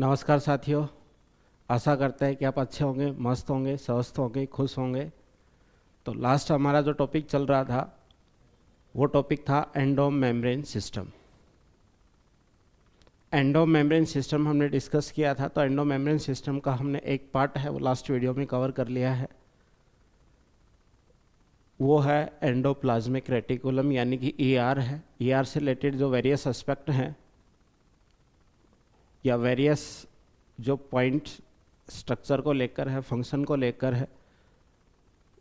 नमस्कार साथियों। आशा करते हैं कि आप अच्छे होंगे, मस्त होंगे, स्वस्थ होंगे, खुश होंगे। तो लास्ट हमारा जो टॉपिक चल रहा था वो टॉपिक था endo membrane system. Endo membrane system हमने डिस्कस किया था। तो एंडो मेम्ब्रेन सिस्टम का हमने एक पार्ट है वो लास्ट वीडियो में कवर कर लिया है। वो है एंडोप्लाज्मिक रेटिकुलम यानी कि ईआर है। ईआर से रिलेटेड जो वेरियस एस्पेक्ट हैं या वेरियस जो पॉइंट स्ट्रक्चर को लेकर है, फंक्शन को लेकर है,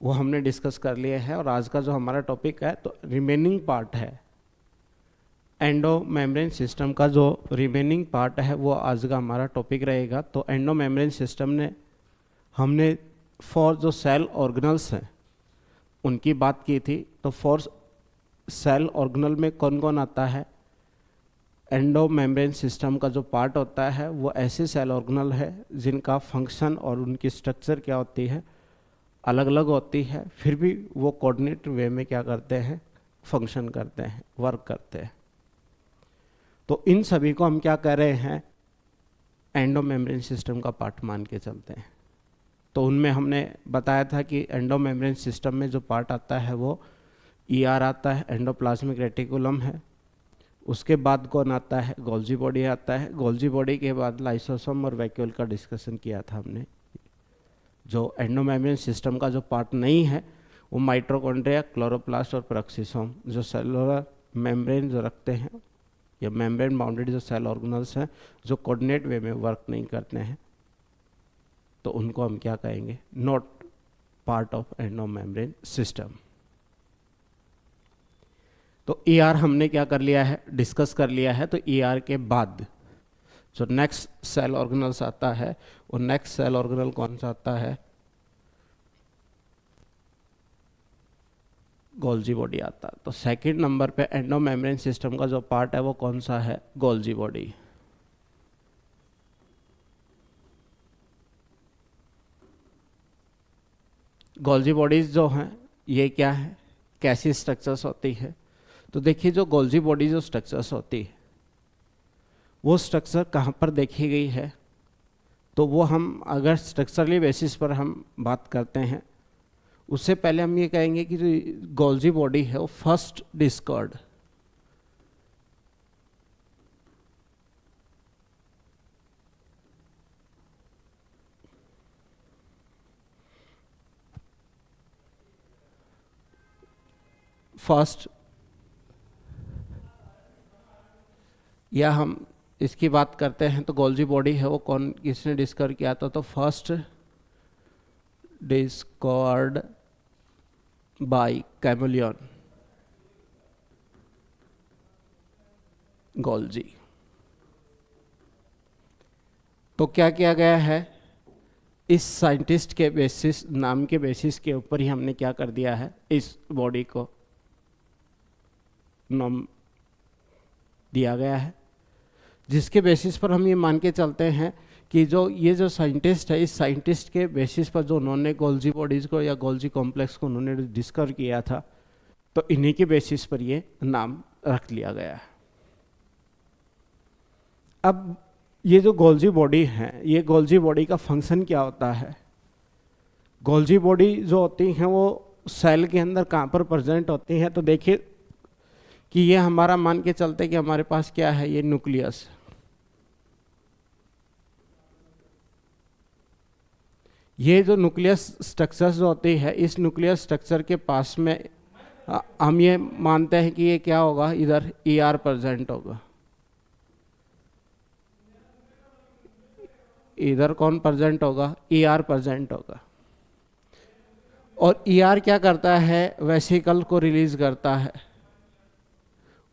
वो हमने डिस्कस कर लिए हैं। और आज का जो हमारा टॉपिक है तो रिमेनिंग पार्ट है एंडो मेम्ब्रेन सिस्टम का। जो रिमेनिंग पार्ट है वो आज का हमारा टॉपिक रहेगा। तो एंडो मेम्ब्रेन सिस्टम ने हमने फॉर जो सेल ऑर्गेनल्स हैं उनकी बात की थी। तो फॉर सेल ऑर्गेनल में कौन कौन आता है? एंडो मेम्ब्रेन सिस्टम का जो पार्ट होता है वो ऐसे सेल ऑर्गेनल है जिनका फंक्शन और उनकी स्ट्रक्चर क्या होती है, अलग अलग होती है, फिर भी वो कोऑर्डिनेट वे में क्या करते हैं, फंक्शन करते हैं, वर्क करते हैं। तो इन सभी को हम क्या कह रहे हैं, एंडो मेम्ब्रेन सिस्टम का पार्ट मान के चलते हैं। तो उनमें हमने बताया था कि एंडो मेम्ब्रेन सिस्टम में जो पार्ट आता है वो ईआर आता है, एंडोप्लाज्मिक रेटिकुलम है। उसके बाद कौन आता है? गोल्जी बॉडी आता है। गोल्जी बॉडी के बाद लाइसोसोम और वैक्यूल का डिस्कशन किया था हमने। जो एंडो मेम्ब्रेन सिस्टम का जो पार्ट नहीं है वो माइटोकॉन्ड्रिया, क्लोरोप्लास्ट और पेरोक्सिसोम जो सेलुलर मेम्ब्रेन जो रखते हैं या मेम्ब्रेन बाउंडेड जो सेल ऑर्गेनल्स हैं जो कोऑर्डिनेट वे में वर्क नहीं करते हैं, तो उनको हम क्या कहेंगे? Not part of endo membrane system. तो ईआर हमने क्या कर लिया है, डिस्कस कर लिया है। तो ईआर के बाद जो नेक्स्ट सेल ऑर्गेनल्स आता है वो नेक्स्ट सेल ऑर्गेनल कौन सा आता है? गोल्जी बॉडी आता है। तो सेकंड नंबर पे एंडो मेम्ब्रेन सिस्टम का जो पार्ट है वो कौन सा है? Golgi body. गोल्जी बॉडीज जो हैं ये क्या है, कैसी स्ट्रक्चर्स होती है? तो देखिए जो गोल्जी बॉडी जो स्ट्रक्चर्स होती है वो स्ट्रक्चर कहाँ पर देखी गई है? तो वो हम अगर स्ट्रक्चरली बेसिस पर हम बात करते हैं उससे पहले हम ये कहेंगे कि जो गोल्जी बॉडी है वो फर्स्ट डिस्कवर्ड फर्स्ट, या हम इसकी बात करते हैं तो गोल्जी बॉडी है वो कौन, किसने डिस्कवर किया था? तो first discovered by chameleon Golgi. तो क्या किया गया है, इस साइंटिस्ट के बेसिस, नाम के बेसिस के ऊपर ही हमने क्या कर दिया है, इस बॉडी को नाम दिया गया है, जिसके बेसिस पर हम ये मान के चलते हैं कि जो ये जो साइंटिस्ट है, इस साइंटिस्ट के बेसिस पर जो उन्होंने गोल्जी बॉडीज़ को या गोल्जी कॉम्प्लेक्स को उन्होंने डिस्कवर किया था, तो इन्हीं के बेसिस पर ये नाम रख लिया गया है। अब ये जो गोल्जी बॉडी है, ये गोल्जी बॉडी का फंक्शन क्या होता है? गोल्जी बॉडी जो होती हैं वो सेल के अंदर कहाँ पर प्रेजेंट होती हैं? तो देखिए कि ये हमारा मान के चलते कि हमारे पास क्या है, ये न्यूक्लियस। ये जो न्यूक्लियस स्ट्रक्चर जो होती है, इस न्यूक्लियस स्ट्रक्चर के पास में हम ये मानते हैं कि ये क्या होगा, इधर ईआर प्रेजेंट होगा। इधर कौन प्रेजेंट होगा? ईआर प्रेजेंट होगा। और ईआर क्या करता है? वेसिकल को रिलीज करता है।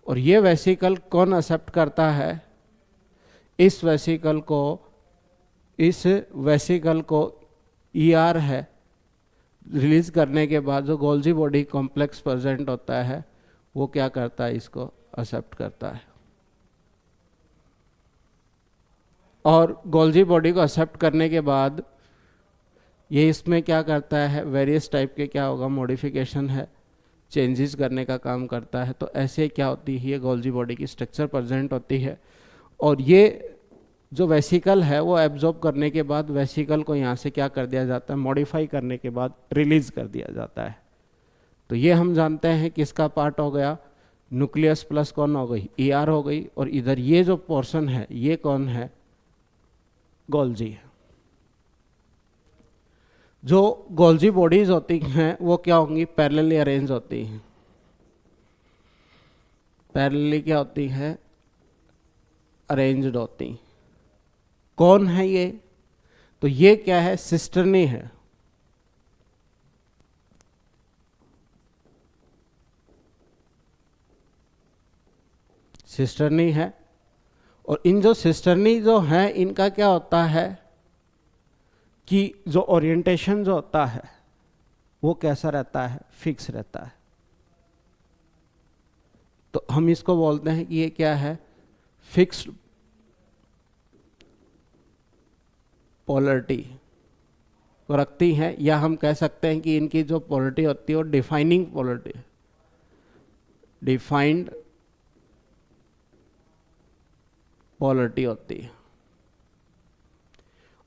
और ये वेसिकल कौन एक्सेप्ट करता है? इस वेसिकल को ईआर है रिलीज करने के बाद जो गोल्जी बॉडी कॉम्प्लेक्स प्रेजेंट होता है वो क्या करता है? इसको एक्सेप्ट करता है। और गोल्जी बॉडी को एक्सेप्ट करने के बाद ये इसमें क्या करता है? वेरियस टाइप के क्या होगा, मॉडिफिकेशन है, चेंजेस करने का काम करता है। तो ऐसे क्या होती है, ये गोल्जी बॉडी की स्ट्रक्चर प्रेजेंट होती है। और ये जो वेसिकल है वो एब्जॉर्ब करने के बाद वेसिकल को यहाँ से क्या कर दिया जाता है, मॉडिफाई करने के बाद रिलीज कर दिया जाता है। तो ये हम जानते हैं किसका पार्ट हो गया, न्यूक्लियस प्लस कौन हो गई, ईआर हो गई। और इधर ये जो पोर्शन है ये कौन है, गोल्जी है। जो गोल्जी बॉडीज होती हैं वो क्या होंगी, पैरेलली अरेंज होती हैं। पैरेलली क्या होती है, अरेंज्ड होती। कौन है ये, तो ये क्या है, सिस्टर्नी है। सिस्टर्नी है। और इन जो सिस्टर्नी जो है इनका क्या होता है कि जो ओरिएंटेशन जो होता है वो कैसा रहता है, फिक्स रहता है। तो हम इसको बोलते हैं कि ये क्या है, फिक्स्ड पोलरिटी रखती है, या हम कह सकते हैं कि इनकी जो पोलरिटी होती है वो डिफाइनिंग पोलरिटी, डिफाइंड पोलरिटी होती है।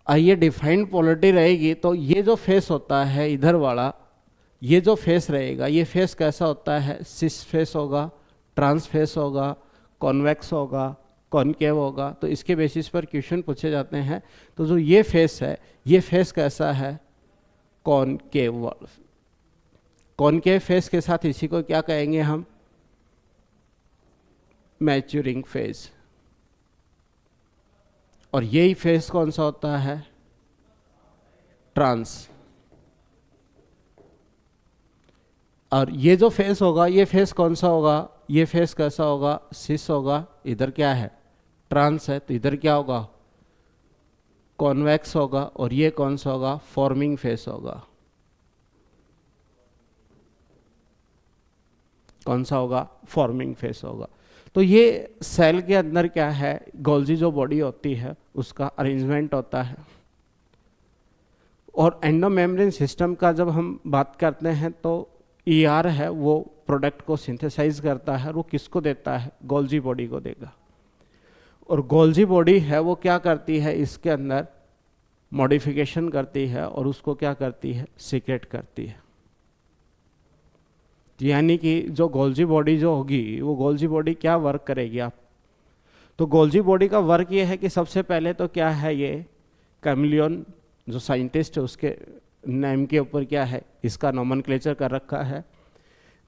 ये डिफाइंड पोलरिटी रहेगी तो ये जो फेस होता है इधर वाला, ये जो फेस रहेगा, ये फेस कैसा होता है, सिस फेस होगा, ट्रांस फेस होगा, कॉन्वेक्स होगा, कॉनकेव होगा। तो इसके बेसिस पर क्वेश्चन पूछे जाते हैं। तो जो ये फेस है, ये फेस कैसा है, कॉनकेव। कॉनकेव फेस के साथ इसी को क्या कहेंगे हम, मैच्योरिंग फेस। और यही फेस कौन सा होता है, ट्रांस। और ये जो फेस होगा, ये फेस कौन सा होगा, ये फेस कैसा होगा, सिस होगा। इधर क्या है, ट्रांस है, तो इधर क्या होगा, कॉन्वेक्स होगा। और ये कौन सा होगा, फॉर्मिंग फेस होगा। कौन सा होगा, फॉर्मिंग फेस होगा। तो ये सेल के अंदर क्या है, गोल्जी जो बॉडी होती है उसका अरेंजमेंट होता है। और एंडोमेम्ब्रेन सिस्टम का जब हम बात करते हैं तो ईआर है वो प्रोडक्ट को सिंथेसाइज करता है, वो किसको देता है, गोल्जी बॉडी को देगा। और गोल्जी बॉडी है वो क्या करती है, इसके अंदर मॉडिफिकेशन करती है और उसको क्या करती है, सीक्रेट करती है। यानी कि जो गोल्जी बॉडी जो होगी, वो गोल्जी बॉडी क्या वर्क करेगी आप, तो गोल्जी बॉडी का वर्क ये है कि सबसे पहले तो क्या है, ये कैमिलियन जो साइंटिस्ट है उसके नेम के ऊपर क्या है, इसका नोमेनक्लेचर कर रखा है।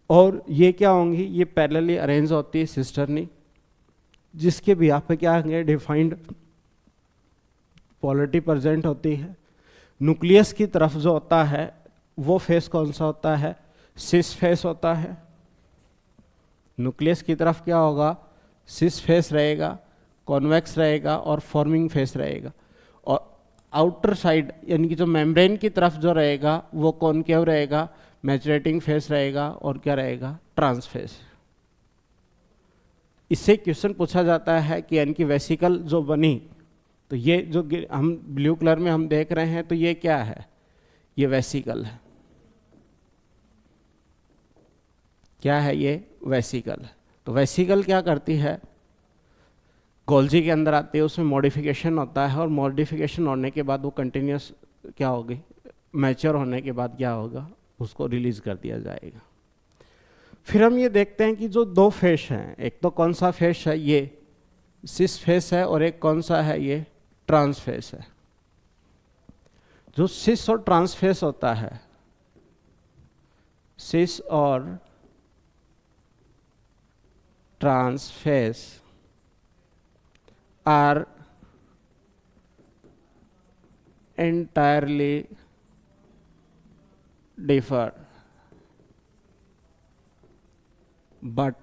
और ये क्या होंगी, ये पैरेलली अरेंज होती है सिस्टर्नी, जिसके भी यहाँ पे क्या होंगे, डिफाइंड पोलरिटी प्रेजेंट होती है। न्यूक्लियस की तरफ जो होता है वो फेस कौन सा होता है, सिस फेस होता है। न्यूक्लियस की तरफ क्या होगा, सिस फेस रहेगा, कॉन्वेक्स रहेगा और फॉर्मिंग फेस रहेगा। और आउटर साइड यानी कि जो मेम्ब्रेन की तरफ जो रहेगा वो कॉनकेव रहेगा, मैचुरेटिंग फेस रहेगा और क्या रहेगा, ट्रांस फेस। इससे क्वेश्चन पूछा जाता है कि यानी कि वेसिकल जो बनी, तो ये जो हम ब्लू कलर में हम देख रहे हैं तो ये क्या है, ये वेसिकल है। क्या है ये, वेसिकल। तो वेसिकल क्या करती है, गोल्जी के अंदर आती है, उसमें मॉडिफिकेशन होता है और मॉडिफिकेशन होने के बाद वो कंटिन्यूस क्या होगी, मैच्योर होने के बाद क्या होगा, उसको रिलीज कर दिया जाएगा। फिर हम ये देखते हैं कि जो दो फेस हैं, एक तो कौन सा फेस है, ये सिस फेस है, और एक कौन सा है, ये ट्रांस फेस है। जो सिस और ट्रांस फेस होता है, सिस और trans face are entirely differ, but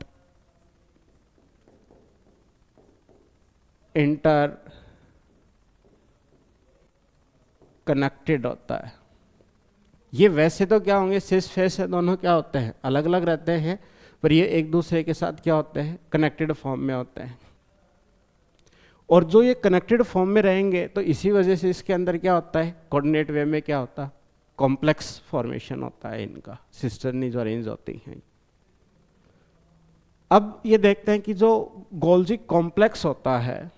interconnected होता है। ये वैसे तो क्या होंगे, सिस फेस है, दोनों क्या होते हैं, अलग अलग रहते हैं, पर ये एक दूसरे के साथ क्या होते हैं, कनेक्टेड फॉर्म में होते हैं। और जो ये कनेक्टेड फॉर्म में रहेंगे तो इसी वजह से इसके अंदर क्या होता है, कोऑर्डिनेट वे में क्या होता है, कॉम्प्लेक्स फॉर्मेशन होता है इनका, सिस्टर्नी जो अरेंज होती हैं। अब ये देखते हैं कि जो गोल्जी कॉम्प्लेक्स होता है,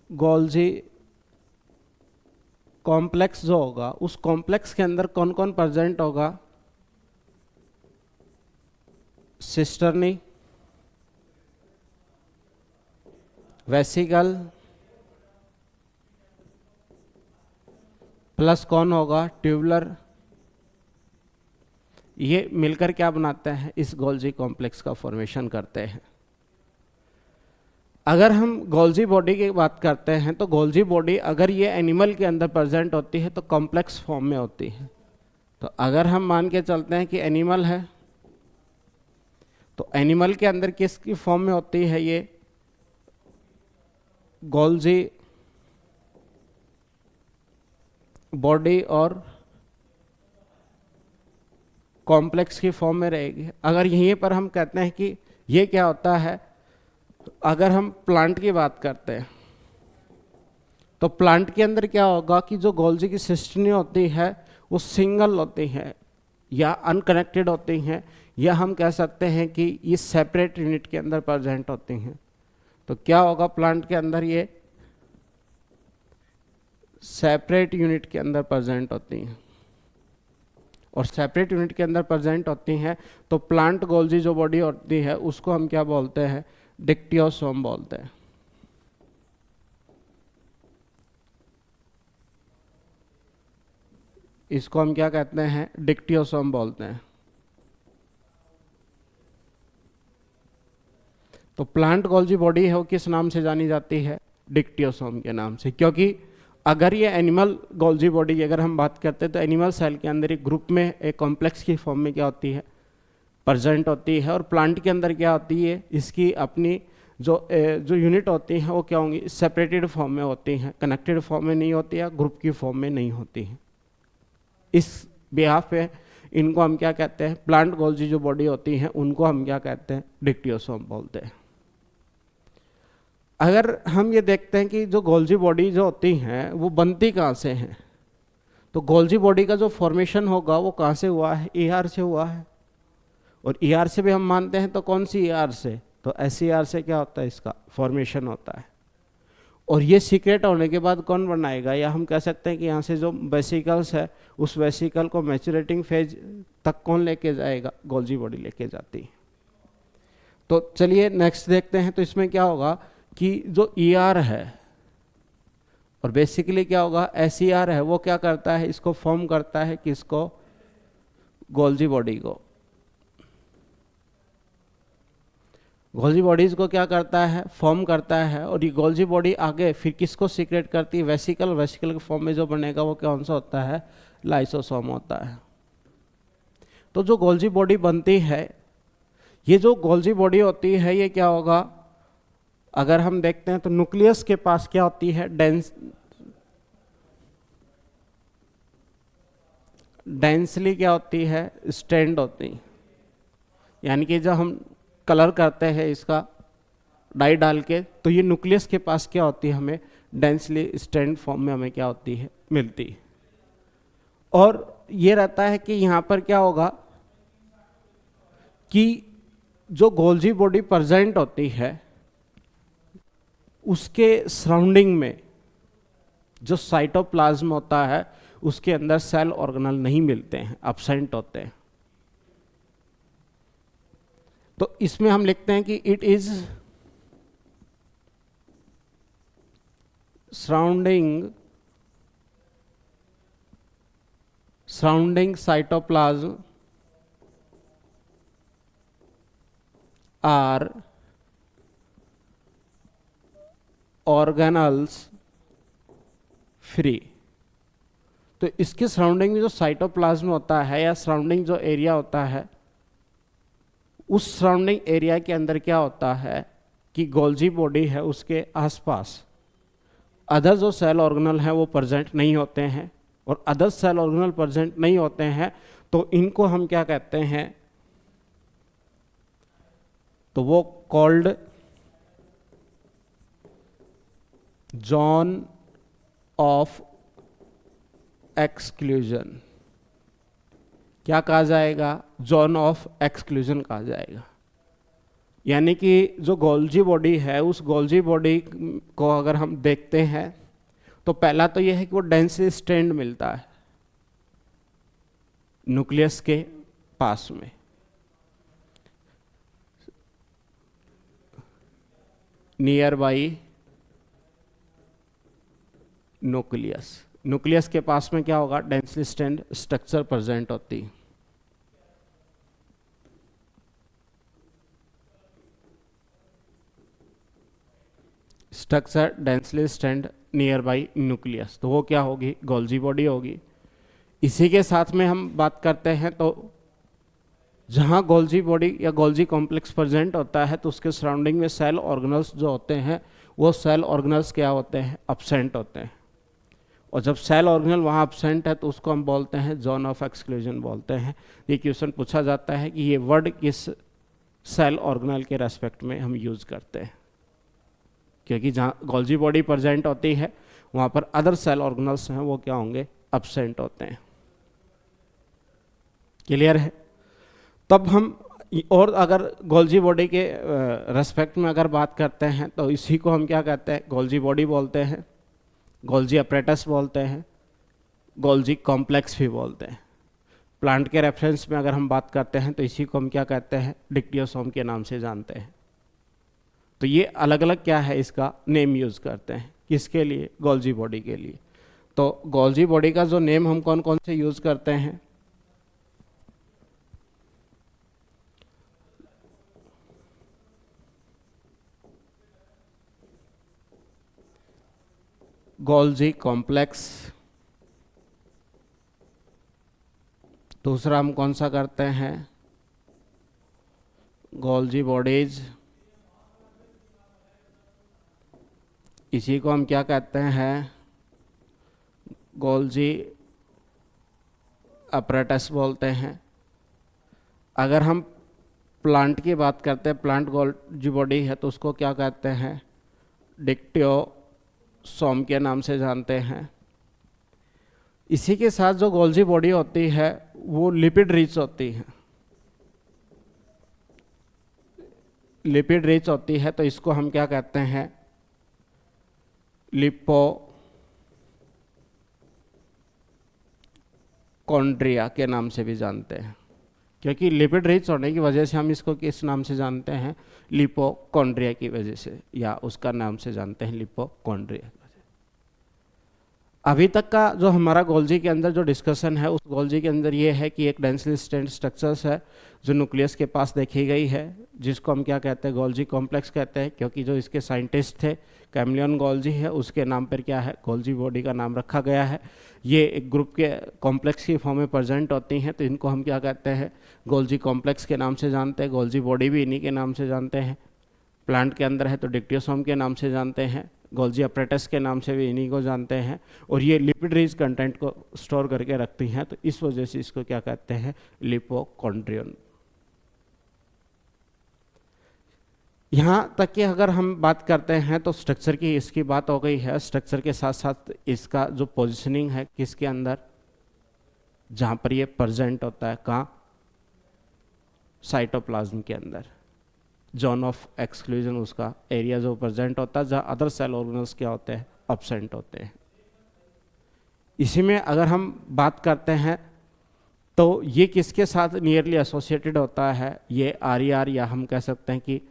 गोल्जी कॉम्प्लेक्स जो होगा, उस कॉम्प्लेक्स के अंदर कौन कौन प्रेजेंट होगा? सिस्टर्नी, वेसिकल, प्लस कौन होगा? ट्यूबुलर। ये मिलकर क्या बनाते हैं? इस गोल्जी कॉम्प्लेक्स का फॉर्मेशन करते हैं। अगर हम गोल्जी बॉडी की बात करते हैं तो गोल्जी बॉडी अगर ये एनिमल के अंदर प्रेजेंट होती है तो कॉम्प्लेक्स फॉर्म में होती है। तो अगर हम मान के चलते हैं कि एनिमल है, तो एनिमल के अंदर किसकी फॉर्म में होती है? ये गोल्जी बॉडी और कॉम्प्लेक्स की फॉर्म में रहेगी। अगर यहीं पर हम कहते हैं कि ये क्या होता है, अगर हम प्लांट की बात करते हैं तो प्लांट के अंदर क्या होगा कि जो गोल्जी की सिस्टनी होती है वो सिंगल होती है या अनकनेक्टेड होती हैं, या हम कह सकते हैं कि ये सेपरेट यूनिट के अंदर प्रेजेंट होती हैं। तो क्या होगा प्लांट के अंदर? ये सेपरेट यूनिट के अंदर प्रेजेंट होती हैं, और सेपरेट यूनिट के अंदर प्रेजेंट होती हैं तो प्लांट गोल्जी जो बॉडी होती है उसको हम क्या बोलते हैं? डिक्टियोसोम बोलते हैं। इसको हम क्या कहते हैं? डिक्टियोसोम बोलते हैं। तो प्लांट गोल्जी बॉडी है वो किस नाम से जानी जाती है? डिक्टियोसोम के नाम से। क्योंकि अगर ये एनिमल गोल्जी बॉडी की अगर हम बात करते हैं तो एनिमल सेल के अंदर एक ग्रुप में एक कॉम्प्लेक्स की फॉर्म में क्या होती है? प्रेजेंट होती है। और प्लांट के अंदर क्या होती है? इसकी अपनी जो यूनिट होती हैं वो क्या होंगी? सेपरेटेड फॉर्म में होती हैं, कनेक्टेड फॉर्म में नहीं होती है, ग्रुप की फॉर्म में नहीं होती हैं। इस बिहाफ पे इनको हम क्या कहते हैं? प्लांट गोल्जी जो बॉडी होती हैं उनको हम क्या कहते हैं? डिक्टियोसोम बोलते हैं। अगर हम ये देखते हैं कि जो गोल्जी बॉडी जो होती हैं वो बनती कहाँ से हैं, तो गोल्जी बॉडी का जो फॉर्मेशन होगा वो कहाँ से हुआ है? ईआर से हुआ है। और ईआर से भी हम मानते हैं तो कौन सी ईआर से? तो एसईआर से क्या होता है? इसका फॉर्मेशन होता है। और ये सीक्रेट होने के बाद कौन बनाएगा? या हम कह सकते हैं कि यहाँ से जो वेसिकल्स है उस वेसिकल को मैच्योरेटिंग फेज तक कौन लेके जाएगा? गोल्जी बॉडी लेके जाती है। तो चलिए नेक्स्ट देखते हैं। तो इसमें क्या होगा कि जो ईआर है और बेसिकली क्या होगा? एसईआर है, वो क्या करता है? इसको फॉर्म करता है, किसको? गोल्जी बॉडी को। गोल्जी बॉडीज को क्या करता है? फॉर्म करता है। और ये गोल्जी बॉडी आगे फिर किसको सीक्रेट करती है? वेसिकल। वेसिकल के फॉर्म में जो बनेगा वो कौन सा होता है? लाइसोसोम होता है। तो जो गोल्जी बॉडी बनती है, ये जो गोल्जी बॉडी होती है ये क्या होगा? अगर हम देखते हैं तो न्यूक्लियस के पास क्या होती है? डेंसली क्या होती है? स्ट्रैंड होती है। यानी कि जब हम कलर करते हैं इसका डाई डाल के, तो ये न्यूक्लियस के पास क्या होती है? हमें डेंसली स्ट्रैंड फॉर्म में हमें क्या होती है? मिलती है। और ये रहता है कि यहाँ पर क्या होगा कि जो गोल्जी बॉडी प्रेजेंट होती है उसके सराउंडिंग में जो साइटोप्लाज्म होता है उसके अंदर सेल ऑर्गेनल नहीं मिलते हैं, एब्सेंट होते हैं। तो इसमें हम लिखते हैं कि it is surrounding cytoplasm are organelles free. तो इसके सराउंडिंग में जो साइटोप्लाज्म होता है या सराउंडिंग जो एरिया होता है, उस सराउंडिंग एरिया के अंदर क्या होता है कि गोल्जी बॉडी है उसके आसपास अदर जो सेल ऑर्गेनल हैं वो प्रेजेंट नहीं होते हैं। और अदर सेल ऑर्गेनल प्रेजेंट नहीं होते हैं तो इनको हम क्या कहते हैं? तो वो कॉल्ड जोन ऑफ एक्सक्लूजन। क्या कहा जाएगा? जोन ऑफ एक्सक्लूजन कहा जाएगा। यानी कि जो गोल्जी बॉडी है, उस गोल्जी बॉडी को अगर हम देखते हैं तो पहला तो यह है कि वो डेंसली स्ट्रेंड मिलता है न्यूक्लियस के पास में। नियर बाई न्यूक्लियस, न्यूक्लियस के पास में क्या होगा, डेंसली स्ट्रेंड स्ट्रक्चर प्रेजेंट होती है। Structure densely strand near by nucleus, तो वो क्या होगी, गोल्जी बॉडी होगी। इसी के साथ में हम बात करते हैं तो जहाँ गोल्जी बॉडी या गोल्जी कॉम्प्लेक्स प्रेजेंट होता है तो उसके सराउंडिंग में सेल ऑर्गेनल्स जो होते हैं, वो सेल ऑर्गेनल्स क्या होते हैं, एब्सेंट होते हैं। और जब सेल ऑर्गेनल वहाँ एब्सेंट है तो उसको हम बोलते हैं जोन ऑफ एक्सक्लूजन बोलते हैं। ये क्वेश्चन पूछा जाता है कि ये वर्ड किस सेल ऑर्गेनल के रेस्पेक्ट में हम यूज करते हैं, क्योंकि जहाँ गोल्जी बॉडी प्रेजेंट होती है वहाँ पर अदर सेल ऑर्गेनल्स हैं वो क्या होंगे, एब्सेंट होते हैं। क्लियर है। तब हम और अगर गोल्जी बॉडी के रेस्पेक्ट में अगर बात करते हैं तो इसी को हम क्या कहते हैं, गोल्जी बॉडी बोलते हैं, गोल्जी अपरेटस बोलते हैं, गोल्जी कॉम्प्लेक्स भी बोलते हैं। प्लांट के रेफरेंस में अगर हम बात करते हैं तो इसी को हम क्या कहते हैं, डिक्टियोसोम के नाम से जानते हैं। तो ये अलग अलग क्या है, इसका नेम यूज करते हैं, किसके लिए, गोल्जी बॉडी के लिए। तो गोल्जी बॉडी का जो नेम हम कौन कौन से यूज करते हैं, गोल्जी कॉम्प्लेक्स, दूसरा हम कौन सा करते हैं, गोल्जी बॉडीज, इसी को हम क्या कहते हैं, गोल्जी अपरेटस बोलते हैं। अगर हम प्लांट की बात करते हैं, प्लांट गोल्जी बॉडी है तो उसको क्या कहते हैं, डिक्टियोसोम के नाम से जानते हैं। इसी के साथ जो गोल्जी बॉडी होती है वो लिपिड रिच होती है, लिपिड रिच होती है, तो इसको हम क्या कहते हैं, लिपोकॉन्ड्रिया के नाम से भी जानते हैं। क्योंकि लिपिड रिच होने की वजह से हम इसको किस नाम से जानते हैं, लिपोकॉन्ड्रिया की वजह से, या उसका नाम से जानते हैं लिपोकॉन्ड्रिया। अभी तक का जो हमारा गोल्जी के अंदर जो डिस्कशन है, उस गोल्जी के अंदर ये है कि एक डेंसली स्ट्रेंड स्ट्रक्चर्स है जो न्यूक्लियस के पास देखी गई है, जिसको हम क्या कहते हैं, गोल्जी कॉम्प्लेक्स कहते हैं। क्योंकि जो इसके साइंटिस्ट थे कैमलियन गोल्जी है, उसके नाम पर क्या है, गोल्जी बॉडी का नाम रखा गया है। ये एक ग्रुप के कॉम्प्लेक्स की फॉर्म में प्रेजेंट होती हैं, तो इनको हम क्या कहते हैं, गोल्जी कॉम्प्लेक्स के नाम से जानते हैं। गोल्जी बॉडी भी इन्हीं के नाम से जानते हैं। प्लांट के अंदर है तो डिक्टियोसोम के नाम से जानते हैं, गोल्जी अपरेटस के नाम से भी इन्हीं को जानते हैं। और ये लिपिड रिच कंटेंट को स्टोर करके रखती हैं, तो इस वजह से इसको क्या कहते हैं, लिपोकॉन्ड्रियन। यहाँ तक कि अगर हम बात करते हैं तो स्ट्रक्चर की इसकी बात हो गई है। स्ट्रक्चर के साथ साथ इसका जो पोजिशनिंग है किसके अंदर, जहाँ पर ये प्रेजेंट होता है, कहाँ, साइटोप्लाज्म के अंदर। जोन ऑफ एक्सक्लूजन उसका एरिया जो प्रेजेंट होता है, जहाँ अदर सेल ऑर्गेनल्स क्या होते हैं, एब्सेंट होते हैं। इसी में अगर हम बात करते हैं तो ये किसके साथ नियरली एसोसिएटेड होता है, ये आर या हम कह सकते हैं कि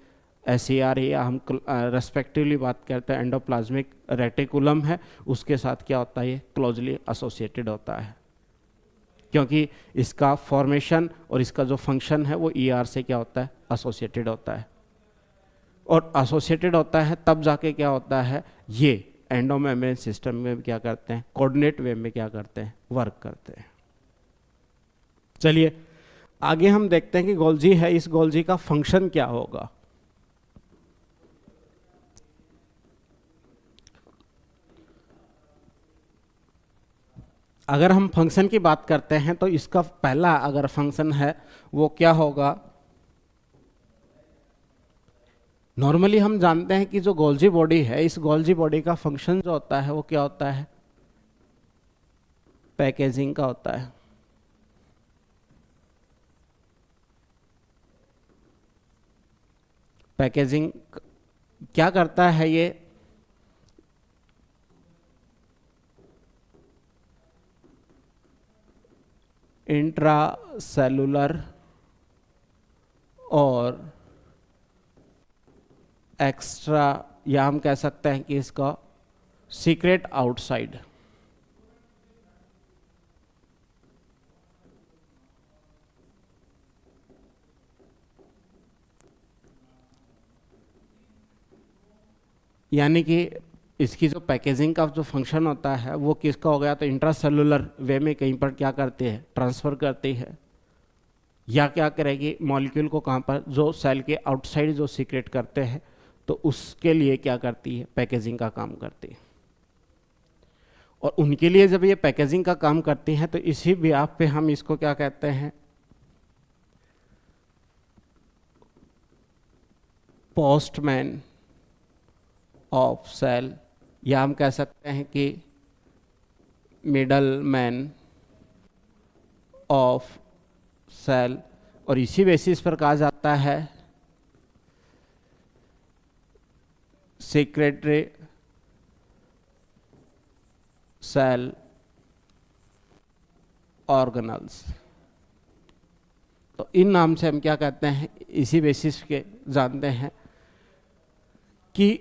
SER, या हम रेस्पेक्टिवली बात करते हैं एंडोप्लाज्मिक रेटिकुलम है, उसके साथ क्या होता है, ये क्लोजली एसोसिएटेड होता है। क्योंकि इसका फॉर्मेशन और इसका जो फंक्शन है वो ER से क्या होता है, एसोसिएटेड होता है। और एसोसिएटेड होता है तब जाके क्या होता है, ये एंडोमेम्ब्रेन सिस्टम में क्या करते हैं, कोऑर्डिनेट वे में क्या करते हैं, वर्क करते हैं। चलिए आगे हम देखते हैं कि गोल्जी है, इस गोल्जी का फंक्शन क्या होगा। अगर हम फंक्शन की बात करते हैं तो इसका पहला अगर फंक्शन है वो क्या होगा, नॉर्मली हम जानते हैं कि जो गोल्जी बॉडी है, इस गोल्जी बॉडी का फंक्शन जो होता है वो क्या होता है, पैकेजिंग का होता है। पैकेजिंग क्या करता है, ये इंट्रा सेलुलर और एक्स्ट्रा, या हम कह सकते हैं कि इसका सीक्रेट आउटसाइड, यानी कि इसकी जो पैकेजिंग का जो फंक्शन होता है वो किसका हो गया, तो इंट्रासेलुलर वे में कहीं पर क्या करते हैं, ट्रांसफ़र करती है, या क्या करेगी, मॉलिक्यूल को कहाँ पर, जो सेल के आउटसाइड जो सीक्रेट करते हैं, तो उसके लिए क्या करती है, पैकेजिंग का काम करती है। और उनके लिए जब ये पैकेजिंग का काम करती हैं तो इसी ब्याह पे हम इसको क्या कहते हैं, पोस्टमैन ऑफ सेल, या हम कह सकते हैं कि मिडल मैन ऑफ सेल। और इसी बेसिस पर कहा जाता है सेक्रेटरी सेल ऑर्गेनल्स। तो इन नाम से हम क्या कहते हैं, इसी बेसिस के जानते हैं कि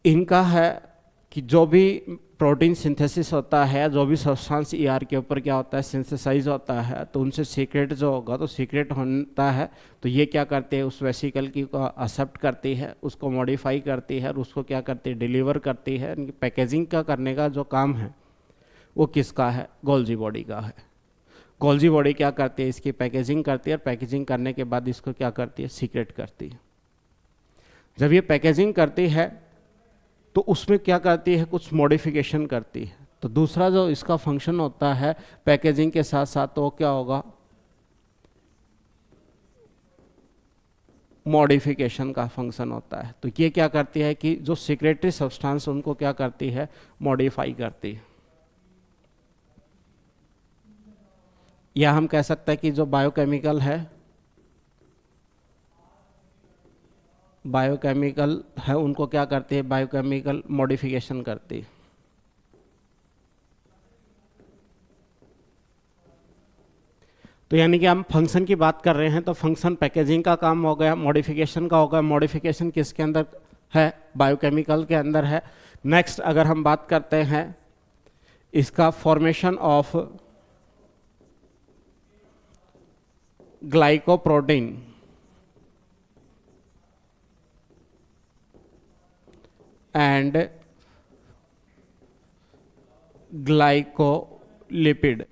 इनका है कि जो भी प्रोटीन सिंथेसिस होता है, जो भी सब्सटेंस ईआर के ऊपर क्या होता है, सिंथेसाइज होता है, तो उनसे सीक्रेट जो होगा, तो सीक्रेट होता है तो ये क्या करते हैं, उस वेसिकल की को एक्सेप्ट करती है, उसको मॉडिफाई करती है और उसको क्या करती है, डिलीवर करती है। इनकी पैकेजिंग का करने का जो काम है वो किसका है, गोल्जी बॉडी का है। गोल्जी बॉडी क्या करती है, इसकी पैकेजिंग करती है और पैकेजिंग करने के बाद इसको क्या करती है, सीक्रेट करती है। जब ये पैकेजिंग करती है तो उसमें क्या करती है, कुछ मॉडिफिकेशन करती है। तो दूसरा जो इसका फंक्शन होता है पैकेजिंग के साथ साथ, तो क्या होगा, मॉडिफिकेशन का फंक्शन होता है। तो ये क्या करती है कि जो सीक्रेटरी सब्सटेंस उनको क्या करती है, मॉडिफाई करती है। या हम कह सकते हैं कि जो बायोकेमिकल है, बायोकेमिकल है, उनको क्या करती है, बायोकेमिकल मॉडिफिकेशन करती है। तो यानी कि हम फंक्शन की बात कर रहे हैं, तो फंक्शन पैकेजिंग का काम हो गया, मॉडिफिकेशन का होगा। मॉडिफिकेशन किसके अंदर है, बायोकेमिकल के अंदर है। नेक्स्ट अगर हम बात करते हैं इसका formation of glycoprotein and glycolipid,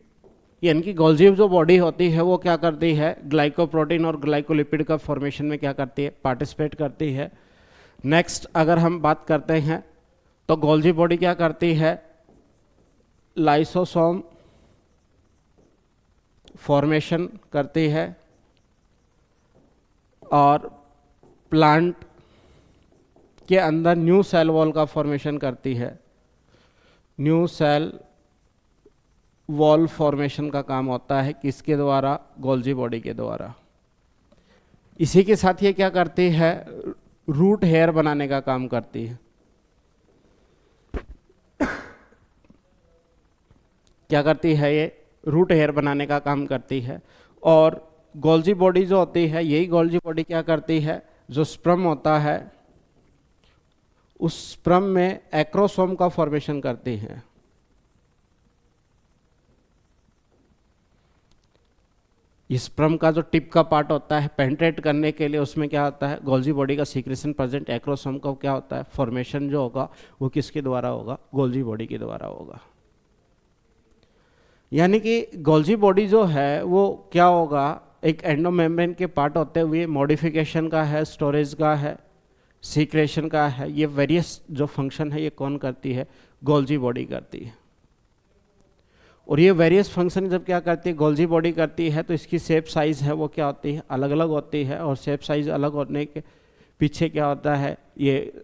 यानी कि गोल्जी जो बॉडी होती है वो क्या करती है, ग्लाइकोप्रोटीन और ग्लाइकोलिपिड का फॉर्मेशन में क्या करती है, पार्टिसिपेट करती है। नेक्स्ट अगर हम बात करते हैं तो गोल्जी बॉडी क्या करती है, लाइसोसोम फॉर्मेशन करती है और प्लांट के अंदर न्यू सेल वॉल का फॉर्मेशन करती है। न्यू सेल वॉल फॉर्मेशन का काम होता है किसके द्वारा, गोल्जी बॉडी के द्वारा। इसी के साथ ये क्या करती है, रूट हेयर बनाने का काम करती है। क्या करती है, ये रूट हेयर बनाने का काम करती है। और गोल्जी बॉडी जो होती है, यही गोल्जी बॉडी क्या करती है, जो स्पर्म होता है उस स्पर्म में एक्रोसोम का फॉर्मेशन करती है। इस स्पर्म का जो टिप का पार्ट होता है, पेंट्रेट करने के लिए उसमें क्या होता है, गोल्जी बॉडी का सीक्रेशन प्रेजेंट, एक्रोसोम का क्या होता है, फॉर्मेशन जो होगा वो किसके द्वारा होगा, गोल्जी बॉडी के द्वारा होगा। यानी कि गोल्जी बॉडी जो है वो क्या होगा, एक एंडोमेम्ब्रेन के पार्ट होते हुए मॉडिफिकेशन का है, स्टोरेज का है, सीक्रेशन का है, ये वेरियस जो फंक्शन है ये कौन करती है, गोल्जी बॉडी करती है। और ये वेरियस फंक्शन जब क्या करती है, गोल्जी बॉडी करती है, तो इसकी शेप साइज है वो क्या होती है, अलग अलग होती है। और शेप साइज अलग होने के पीछे क्या होता है, ये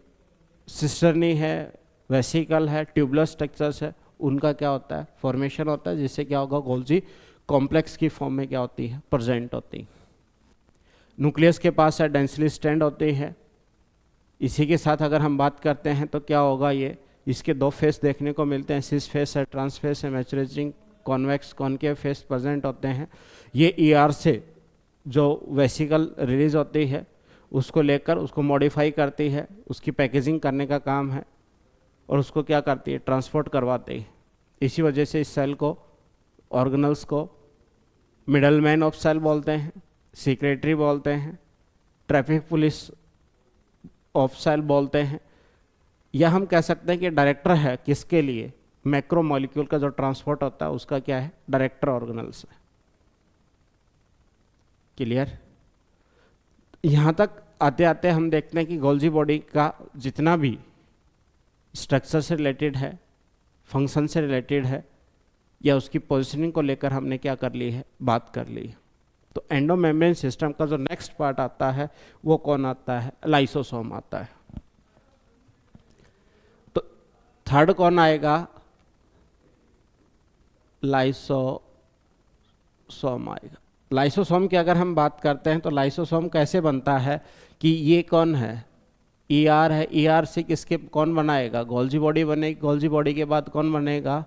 सिस्टर्नी है, वेसिकल है, ट्यूबुलर स्ट्रक्चर्स है, उनका क्या होता है, फॉर्मेशन होता है, जिससे क्या होगा, गोल्जी कॉम्प्लेक्स की फॉर्म में क्या होती है, प्रेजेंट होती है। न्यूक्लियस के पास है डेंसली स्ट्रैंड होती है, इसी के साथ अगर हम बात करते हैं तो क्या होगा, ये इसके दो फेस देखने को मिलते हैं, सिस फेस है, ट्रांस फेस है, मैचुरेटिंग कॉन्वेक्स कॉनकेव फेस प्रेजेंट होते हैं। ये ईआर से जो वेसिकल रिलीज होती है उसको लेकर उसको मॉडिफाई करती है, उसकी पैकेजिंग करने का काम है और उसको क्या करती है, ट्रांसपोर्ट करवाती है। इसी वजह से इस सेल को, ऑर्गेनल्स को मिडलमैन ऑफ सेल बोलते हैं, सेक्रेटरी बोलते हैं, ट्रैफिक पुलिस ऑफ सेल बोलते हैं, या हम कह सकते हैं कि डायरेक्टर है किसके लिए, मैक्रो मॉलिक्यूल का जो ट्रांसपोर्ट होता है उसका क्या है, डायरेक्टर ऑर्गेनल्स है। क्लियर? यहाँ तक आते आते हम देखते हैं कि गोल्जी बॉडी का जितना भी स्ट्रक्चर से रिलेटेड है, फंक्शन से रिलेटेड है, या उसकी पोजिशनिंग को लेकर हमने क्या कर ली है, बात कर ली है। तो एंडोमेम्ब्रेन सिस्टम का जो नेक्स्ट पार्ट आता है वो कौन आता है, लाइसोसोम आता है। तो थर्ड कौन आएगा, लाइसोसोम आएगा। लाइसोसोम की अगर हम बात करते हैं तो लाइसोसोम कैसे बनता है कि ये कौन है, ईआर है, ईआर से किसके कौन बनाएगा, गोल्जी बॉडी बनेगी, गोल्जी बॉडी के बाद कौन बनेगा,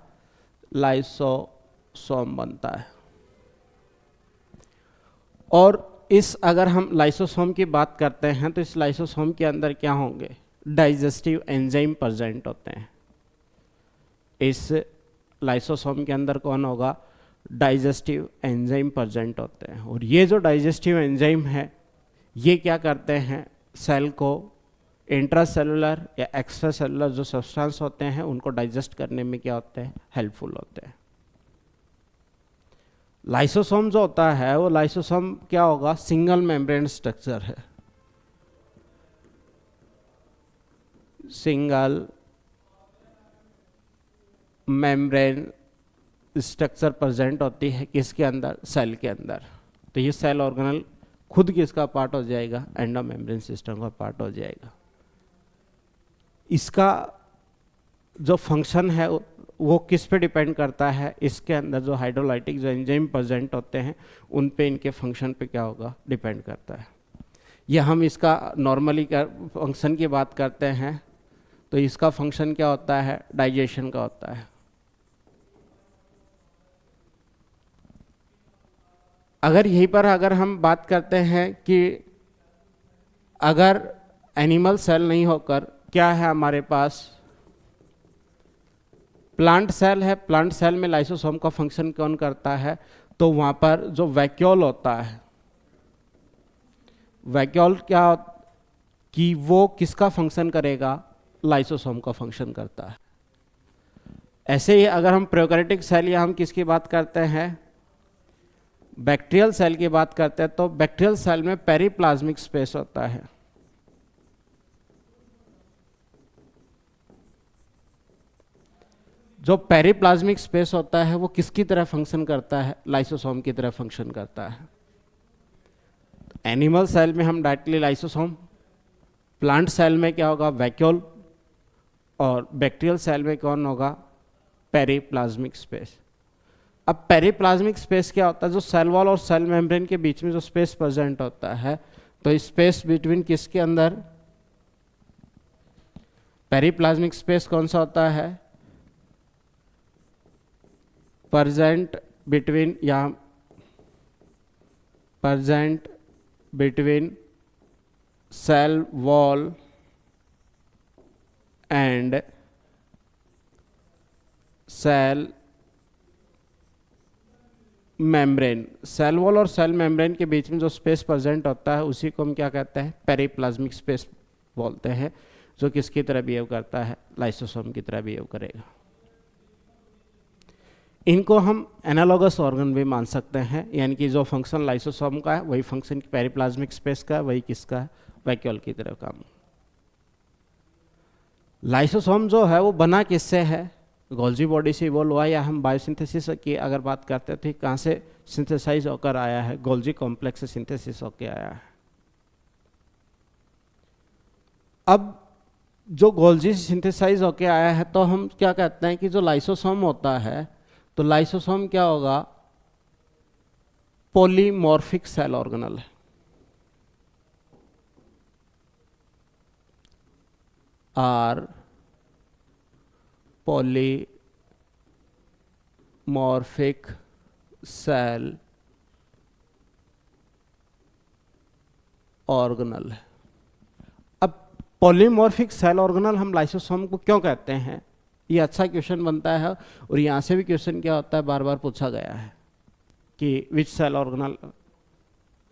लाइसोसोम बनता है। और इस अगर हम लाइसोसोम की बात करते हैं तो इस लाइसोसोम के अंदर क्या होंगे, डाइजेस्टिव एंजाइम प्रेजेंट होते हैं। इस लाइसोसोम के अंदर कौन होगा, डाइजेस्टिव एंजाइम प्रेजेंट होते हैं। और ये जो डाइजेस्टिव एंजाइम है ये क्या करते हैं, सेल को इंट्रासेलुलर या एक्स्ट्रा सेलुलर जो सब्सटेंस होते हैं उनको डाइजेस्ट करने में क्या होते हैं, हेल्पफुल होते हैं। लाइसोसोम जो होता है वो लाइसोसोम क्या होगा, सिंगल मेम्ब्रेन स्ट्रक्चर है, सिंगल मेम्ब्रेन स्ट्रक्चर प्रेजेंट होती है किसके अंदर, सेल के अंदर। तो ये सेल ऑर्गेनल खुद किसका पार्ट हो जाएगा, एंडोमेम्ब्रेन सिस्टम का पार्ट हो जाएगा। इसका जो फंक्शन है वो किस पे डिपेंड करता है, इसके अंदर जो हाइड्रोलाइटिक जो एंजाइम प्रेजेंट होते हैं उन पे, इनके फंक्शन पे क्या होगा, डिपेंड करता है। या हम इसका नॉर्मली फंक्शन की बात करते हैं तो इसका फंक्शन क्या होता है, डाइजेशन का होता है। अगर यहीं पर अगर हम बात करते हैं कि अगर एनिमल सेल नहीं होकर क्या है हमारे पास, प्लांट सेल है, प्लांट सेल में लाइसोसोम का फंक्शन कौन करता है, तो वहां पर जो वैक्यूल होता है, वैक्यूल क्या कि वो किसका फंक्शन करेगा, लाइसोसोम का फंक्शन करता है। ऐसे ही अगर हम प्रोकैरियोटिक सेल या हम किसकी बात करते हैं, बैक्टीरियल सेल की बात करते हैं, तो बैक्टीरियल सेल में पेरिप्लाज्मिक स्पेस होता है। जो पेरिप्लाज्मिक स्पेस होता है वो किसकी तरह फंक्शन करता है, लाइसोसोम की तरह फंक्शन करता है। एनिमल सेल में हम डायरेक्टली लाइसोसोम, प्लांट सेल में क्या होगा, वैक्यूल, और बैक्टीरियल सेल में कौन होगा, पेरिप्लाज्मिक स्पेस। अब पेरिप्लाज्मिक स्पेस क्या होता है, जो सेल वॉल और सेल मेम्ब्रेन के बीच में जो स्पेस प्रेजेंट होता है, तो स्पेस बिटवीन किसके अंदर, पेरिप्लाज्मिक स्पेस कौन सा होता है, प्रेजेंट बिटवीन, या present between cell wall and cell membrane. Cell wall और सेल मेम्ब्रेन के बीच में जो स्पेस प्रेजेंट होता है उसी को हम क्या कहते हैं, पेरिप्लाज्मिक स्पेस बोलते हैं, जो किसकी तरह बिहेव करता है, लाइसोसोम की तरह बिहेव करेगा। इनको हम एनालॉगस ऑर्गन भी मान सकते हैं, यानी कि जो फंक्शन लाइसोसोम का है वही फंक्शन पेरिप्लाज्मिक स्पेस का है, वही किसका है, वैक्यूल की तरह काम। लाइसोसोम जो है वो बना किससे है, गोल्जी बॉडी से इवॉल्व हुआ, या हम बायोसिंथेसिस की अगर बात करते थे कहाँ से सिंथेसाइज होकर आया है, गोल्जी कॉम्प्लेक्स से सिंथेसिस होकर आया है। अब जो गोल्जी से सिंथेसाइज होकर आया है तो हम क्या कहते हैं कि जो लाइसोसोम होता है, तो लाइसोसोम क्या होगा, पॉलीमॉर्फिक सेल ऑर्गेनल है। आर पॉलीमॉर्फिक सेल ऑर्गेनल है। अब पॉलीमॉर्फिक सेल ऑर्गेनल हम लाइसोसोम को क्यों कहते हैं, ये अच्छा क्वेश्चन बनता है, और यहाँ से भी क्वेश्चन क्या होता है, बार बार पूछा गया है कि which cell organelle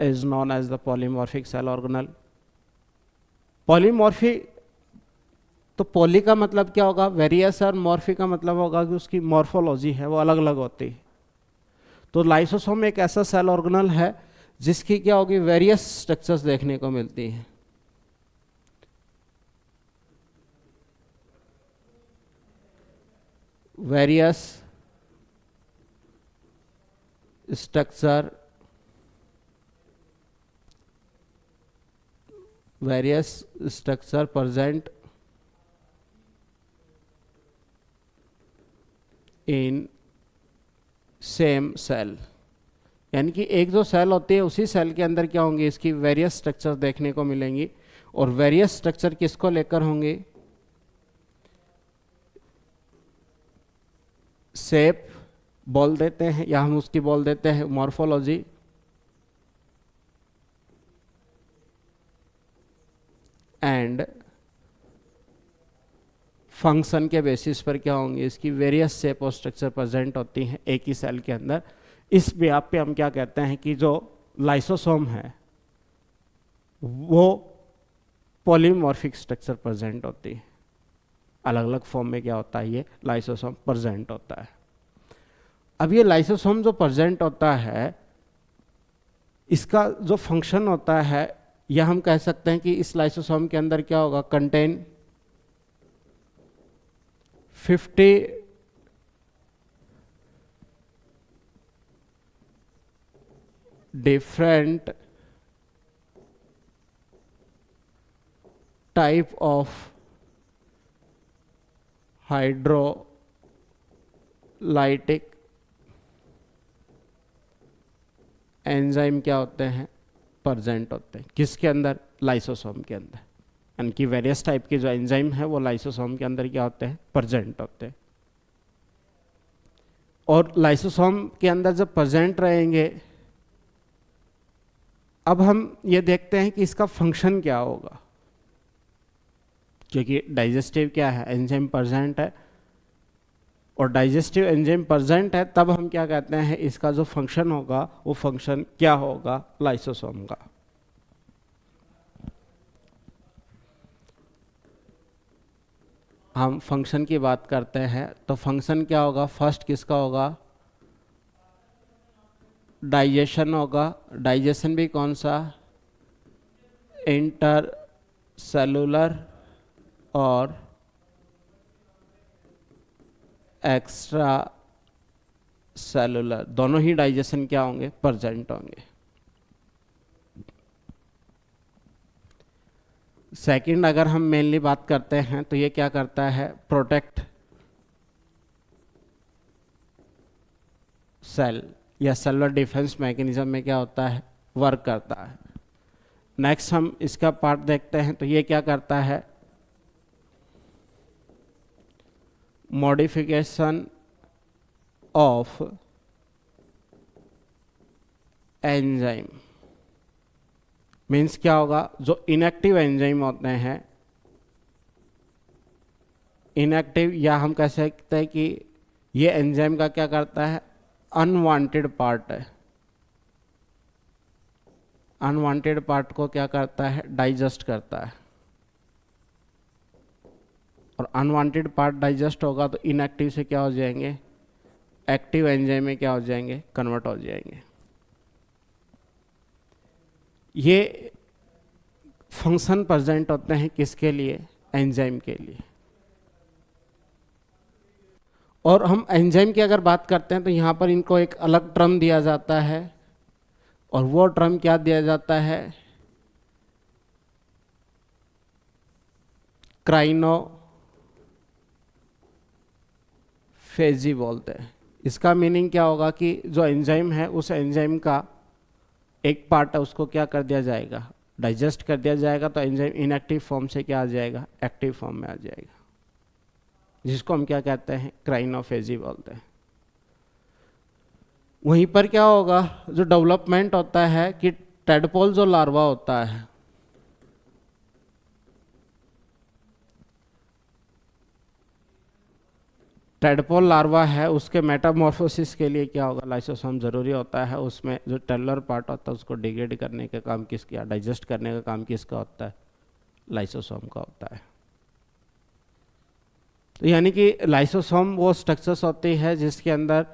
is known as the polymorphic cell organelle. Polymorphy, तो पॉली का मतलब क्या होगा, वेरियस, और मॉर्फी का मतलब होगा कि उसकी मॉर्फोलॉजी है वो अलग अलग होती है। तो लाइसोसोम एक ऐसा सेल ऑर्गेनल है जिसकी क्या होगी, वेरियस स्ट्रक्चर्स देखने को मिलती हैं। Various structure, present in same cell, यानी कि एक जो सेल होती है उसी सेल के अंदर क्या होंगे, इसकी वेरियस स्ट्रक्चर देखने को मिलेंगी। और वेरियस स्ट्रक्चर किसको लेकर होंगे, शेप बोल देते हैं, या हम उसकी बोल देते हैं मॉर्फोलॉजी, एंड फंक्शन के बेसिस पर क्या होंगे, इसकी वेरियस शेप और स्ट्रक्चर प्रेजेंट होती हैं एक ही सेल के अंदर। इस व्याप पे हम क्या कहते हैं कि जो लाइसोसोम है वो पॉलीमॉर्फिक स्ट्रक्चर प्रेजेंट होती है, अलग अलग फॉर्म में क्या होता है, ये लाइसोसोम प्रेजेंट होता है। अब ये लाइसोसोम जो प्रेजेंट होता है, इसका जो फंक्शन होता है, या हम कह सकते हैं कि इस लाइसोसोम के अंदर क्या होगा, contain 50 different type of hydrolytic enzyme क्या होते हैं, प्रेजेंट होते हैं, किसके अंदर, लाइसोसोम के अंदर। यानी कि वेरियस टाइप के जो एंजाइम है वो लाइसोसोम के अंदर क्या होते हैं, प्रेजेंट होते हैं। और लाइसोसोम के अंदर जब प्रेजेंट रहेंगे, अब हम ये देखते हैं कि इसका फंक्शन क्या होगा, क्योंकि डाइजेस्टिव क्या है, एंजाइम प्रेजेंट है, और डाइजेस्टिव एंजाइम प्रेजेंट है, तब हम क्या कहते हैं, इसका जो फंक्शन होगा वो फंक्शन क्या होगा, लाइसोसोम का। हम फंक्शन की बात करते हैं तो फंक्शन क्या होगा, फर्स्ट किसका होगा, डाइजेशन होगा। डाइजेशन भी कौन सा, इंटर सेलुलर और एक्स्ट्रा सेलुलर, दोनों ही डाइजेशन क्या होंगे, प्रेजेंट होंगे। सेकंड अगर हम मेनली बात करते हैं तो ये क्या करता है, प्रोटेक्ट सेल, या सेलुलर डिफेंस मैकेनिज्म में क्या होता है, वर्क करता है। नेक्स्ट हम इसका पार्ट देखते हैं तो ये क्या करता है, मॉडिफिकेशन ऑफ एंजाइम, मीन्स क्या होगा, जो इनएक्टिव एंजाइम होते हैं, इनएक्टिव, या हम कह सकते हैं कि ये एंजाइम का क्या करता है, अनवांटेड पार्ट है, अनवांटेड पार्ट को क्या करता है, डाइजेस्ट करता है। और अनवांटेड पार्ट डाइजेस्ट होगा तो इनएक्टिव से क्या हो जाएंगे, एक्टिव एंजाइम में क्या हो जाएंगे, कन्वर्ट हो जाएंगे। ये फंक्शन प्रेजेंट होते हैं किसके लिए, एंजाइम के लिए। और हम एंजाइम की अगर बात करते हैं तो यहाँ पर इनको एक अलग टर्म दिया जाता है, और वो टर्म क्या दिया जाता है, क्राइनोफेजी बोलते हैं। इसका मीनिंग क्या होगा कि जो एंजाइम है उस एंजाइम का एक पार्ट है उसको क्या कर दिया जाएगा, डाइजेस्ट कर दिया जाएगा तो एंजाइम इनएक्टिव फॉर्म से क्या आ जाएगा, एक्टिव फॉर्म में आ जाएगा, जिसको हम क्या कहते हैं, क्राइनोफेजी बोलते हैं। वहीं पर क्या होगा, जो डेवलपमेंट होता है कि टेडपोल जो लार्वा होता है, टेडपोल लार्वा है, उसके मेटामॉर्फोसिस के लिए क्या होगा, लाइसोसोम जरूरी होता है। उसमें जो टेलर पार्ट होता है उसको डिग्रेड करने का काम किसका, डाइजेस्ट करने का काम किसका होता है, लाइसोसोम का होता है। तो यानी कि लाइसोसोम वो स्ट्रक्चर्स होती है जिसके अंदर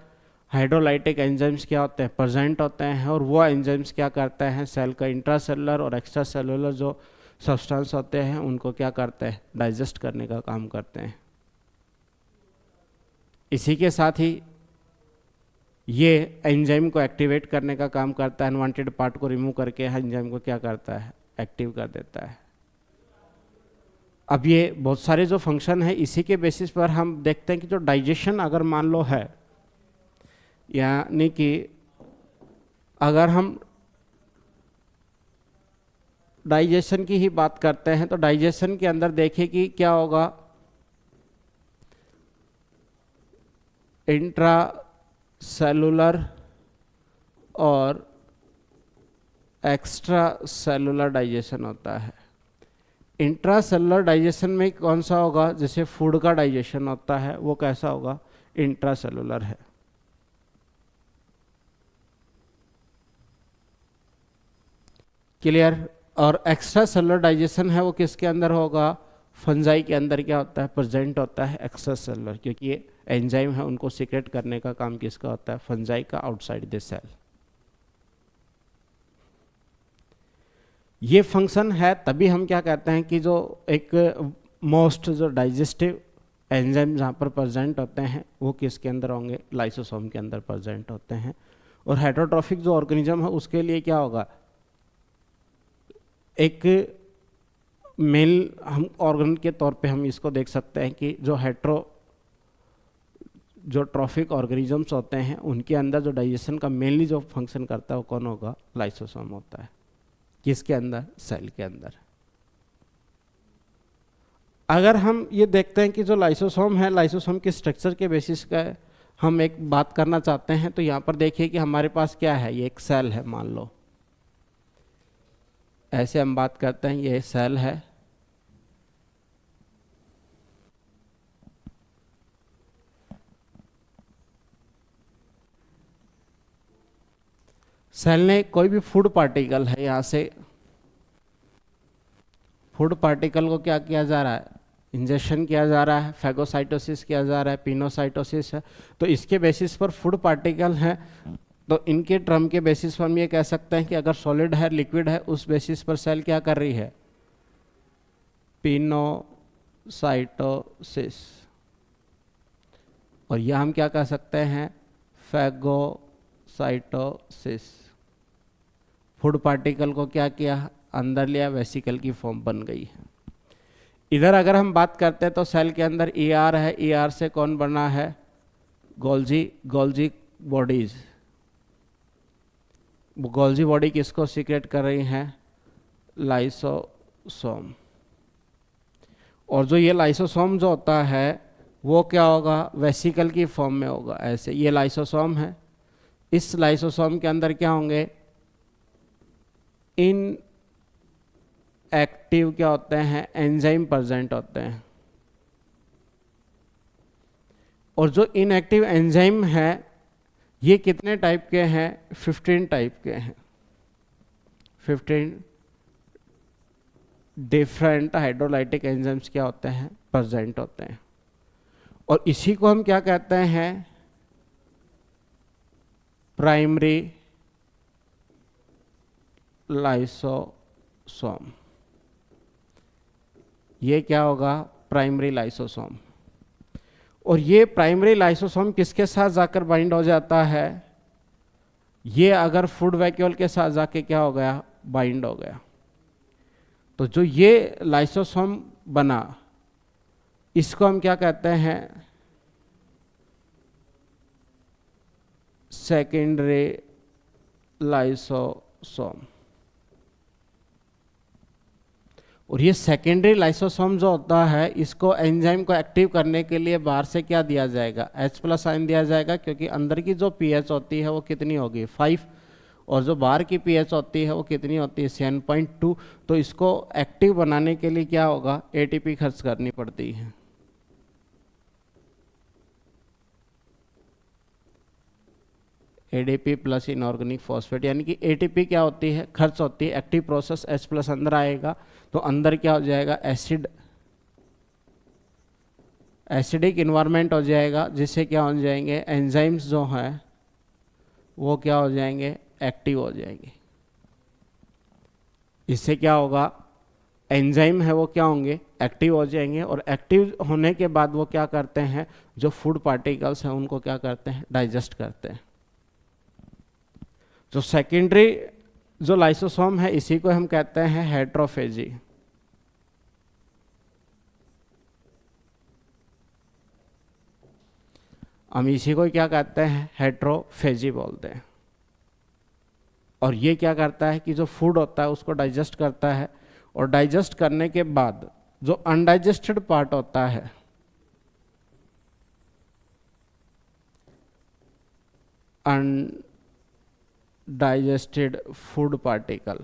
हाइड्रोलाइटिक एंजाइम्स क्या होते हैं, प्रेजेंट होते हैं, और वो एंजाइम्स क्या करते हैं, सेल का इंट्रासेलुलर और एक्स्ट्रा सेलुलर जो सब्सटेंस होते हैं उनको क्या करते हैं, डाइजेस्ट करने का काम करते हैं। इसी के साथ ही ये एंजाइम को एक्टिवेट करने का काम करता है, अनवांटेड पार्ट को रिमूव करके एंजाइम को क्या करता है, एक्टिव कर देता है। अब ये बहुत सारे जो फंक्शन है, इसी के बेसिस पर हम देखते हैं कि जो डाइजेशन अगर मान लो है, यानी कि अगर हम डाइजेशन की ही बात करते हैं तो डाइजेशन के अंदर देखिए कि क्या होगा, इंट्रा सेलुलर और एक्स्ट्रा सेलुलर डाइजेशन होता है। इंट्रा सेलुलर डाइजेशन में कौन सा होगा, जैसे फूड का डाइजेशन होता है वो कैसा होगा, इंट्रा सेलुलर है। क्लियर। और एक्स्ट्रा सेलुलर डाइजेशन है वो किसके अंदर होगा, फंजाई के अंदर क्या होता है, प्रेजेंट होता है एक्स्ट्रा सेलुलर, क्योंकि ये एंजाइम है उनको सीक्रेट करने का काम किसका होता है, फंजाई का, आउटसाइड द सेल। ये फंक्शन है, तभी हम क्या कहते हैं कि जो एक मोस्ट जो डाइजेस्टिव एंजाइम जहाँ पर प्रेजेंट होते हैं वो किसके अंदर होंगे, लाइसोसोम के अंदर प्रेजेंट होते हैं। और हेटरोट्रॉफिक जो ऑर्गेनिज्म है उसके लिए क्या होगा, एक मेल हम ऑर्गन के तौर पे हम इसको देख सकते हैं कि जो ट्रॉफिक ऑर्गेनिजम्स होते हैं उनके अंदर जो डाइजेशन का मेनली जो फंक्शन करता है वो कौन होगा, लाइसोसोम होता है। किसके अंदर, सेल के अंदर। अगर हम ये देखते हैं कि जो लाइसोसोम है, लाइसोसोम के स्ट्रक्चर के बेसिस का हम एक बात करना चाहते हैं, तो यहाँ पर देखिए कि हमारे पास क्या है, ये एक सेल है, मान लो ऐसे हम बात करते हैं, ये सेल है। सेल ने कोई भी फूड पार्टिकल है, यहाँ से फूड पार्टिकल को क्या किया जा रहा है, इंजेक्शन किया जा रहा है, फैगोसाइटोसिस किया जा रहा है, पिनोसाइटोसिस है। तो इसके बेसिस पर फूड पार्टिकल है, तो इनके टर्म के बेसिस पर हम ये कह सकते हैं कि अगर सॉलिड है, लिक्विड है, उस बेसिस पर सेल क्या कर रही है, पिनोसाइटोसिस। और यह हम क्या कह सकते हैं, फैगोसाइटोसिस। फूड पार्टिकल को क्या किया, अंदर लिया, वेसिकल की फॉर्म बन गई है। इधर अगर हम बात करते हैं तो सेल के अंदर ईआर है, ईआर से कौन बना है, गोल्जी बॉडीज। गोल्जी बॉडी किसको सीक्रेट कर रही हैं, लाइसोसोम। और जो ये लाइसोसोम जो होता है वो क्या होगा, वेसिकल की फॉर्म में होगा। ऐसे ये लाइसोसोम है, इस लाइसोसोम के अंदर क्या होंगे, इन एक्टिव क्या होते हैं, एंजाइम प्रेजेंट होते हैं। और जो इनएक्टिव एंजाइम है ये कितने टाइप के हैं, 15 टाइप के हैं। 15 डिफरेंट हाइड्रोलाइटिक एंजाइम्स क्या होते हैं, प्रेजेंट होते हैं। और इसी को हम क्या कहते हैं, प्राइमरी लाइसोसोम। ये क्या होगा, प्राइमरी लाइसोसोम। और ये प्राइमरी लाइसोसोम किसके साथ जाकर बाइंड हो जाता है, ये अगर फूड वैक्यूल के साथ जाके क्या हो गया, बाइंड हो गया। तो जो ये लाइसोसोम बना इसको हम क्या कहते हैं, सेकेंडरी लाइसोसोम। और ये सेकेंडरी लाइसोसोम जो होता है, इसको एंजाइम को एक्टिव करने के लिए बाहर से क्या दिया जाएगा, H+ आयन दिया जाएगा, क्योंकि अंदर की जो पीएच होती है वो कितनी होगी 5, और जो बाहर की पीएच होती है वो कितनी होती है 7.2। तो इसको एक्टिव बनाने के लिए क्या होगा, एटीपी खर्च करनी पड़ती है। एडीपी प्लस इनऑर्गेनिक फॉस्फेट, यानी कि एटीपी क्या होती है, खर्च होती है, एक्टिव प्रोसेस H+ अंदर आएगा तो अंदर क्या हो जाएगा, एसिडिक इन्वायरमेंट हो जाएगा, जिससे क्या हो जाएंगे, एंजाइम्स जो हैं वो क्या हो जाएंगे, एक्टिव हो जाएंगे। इससे क्या होगा, एंजाइम है वो क्या होंगे, एक्टिव हो जाएंगे, और एक्टिव होने के बाद वो क्या करते हैं, जो फूड पार्टिकल्स हैं उनको क्या करते हैं, डाइजेस्ट करते हैं। जो सेकेंडरी जो लाइसोसोम है इसी को हम कहते हैं हेट्रोफेजी। हम इसी को क्या कहते हैं, हेट्रोफेजी बोलते हैं। और ये क्या करता है कि जो फूड होता है उसको डाइजेस्ट करता है, और डाइजेस्ट करने के बाद जो अनडाइजेस्टेड पार्ट होता है, अनडाइजेस्टेड फूड पार्टिकल,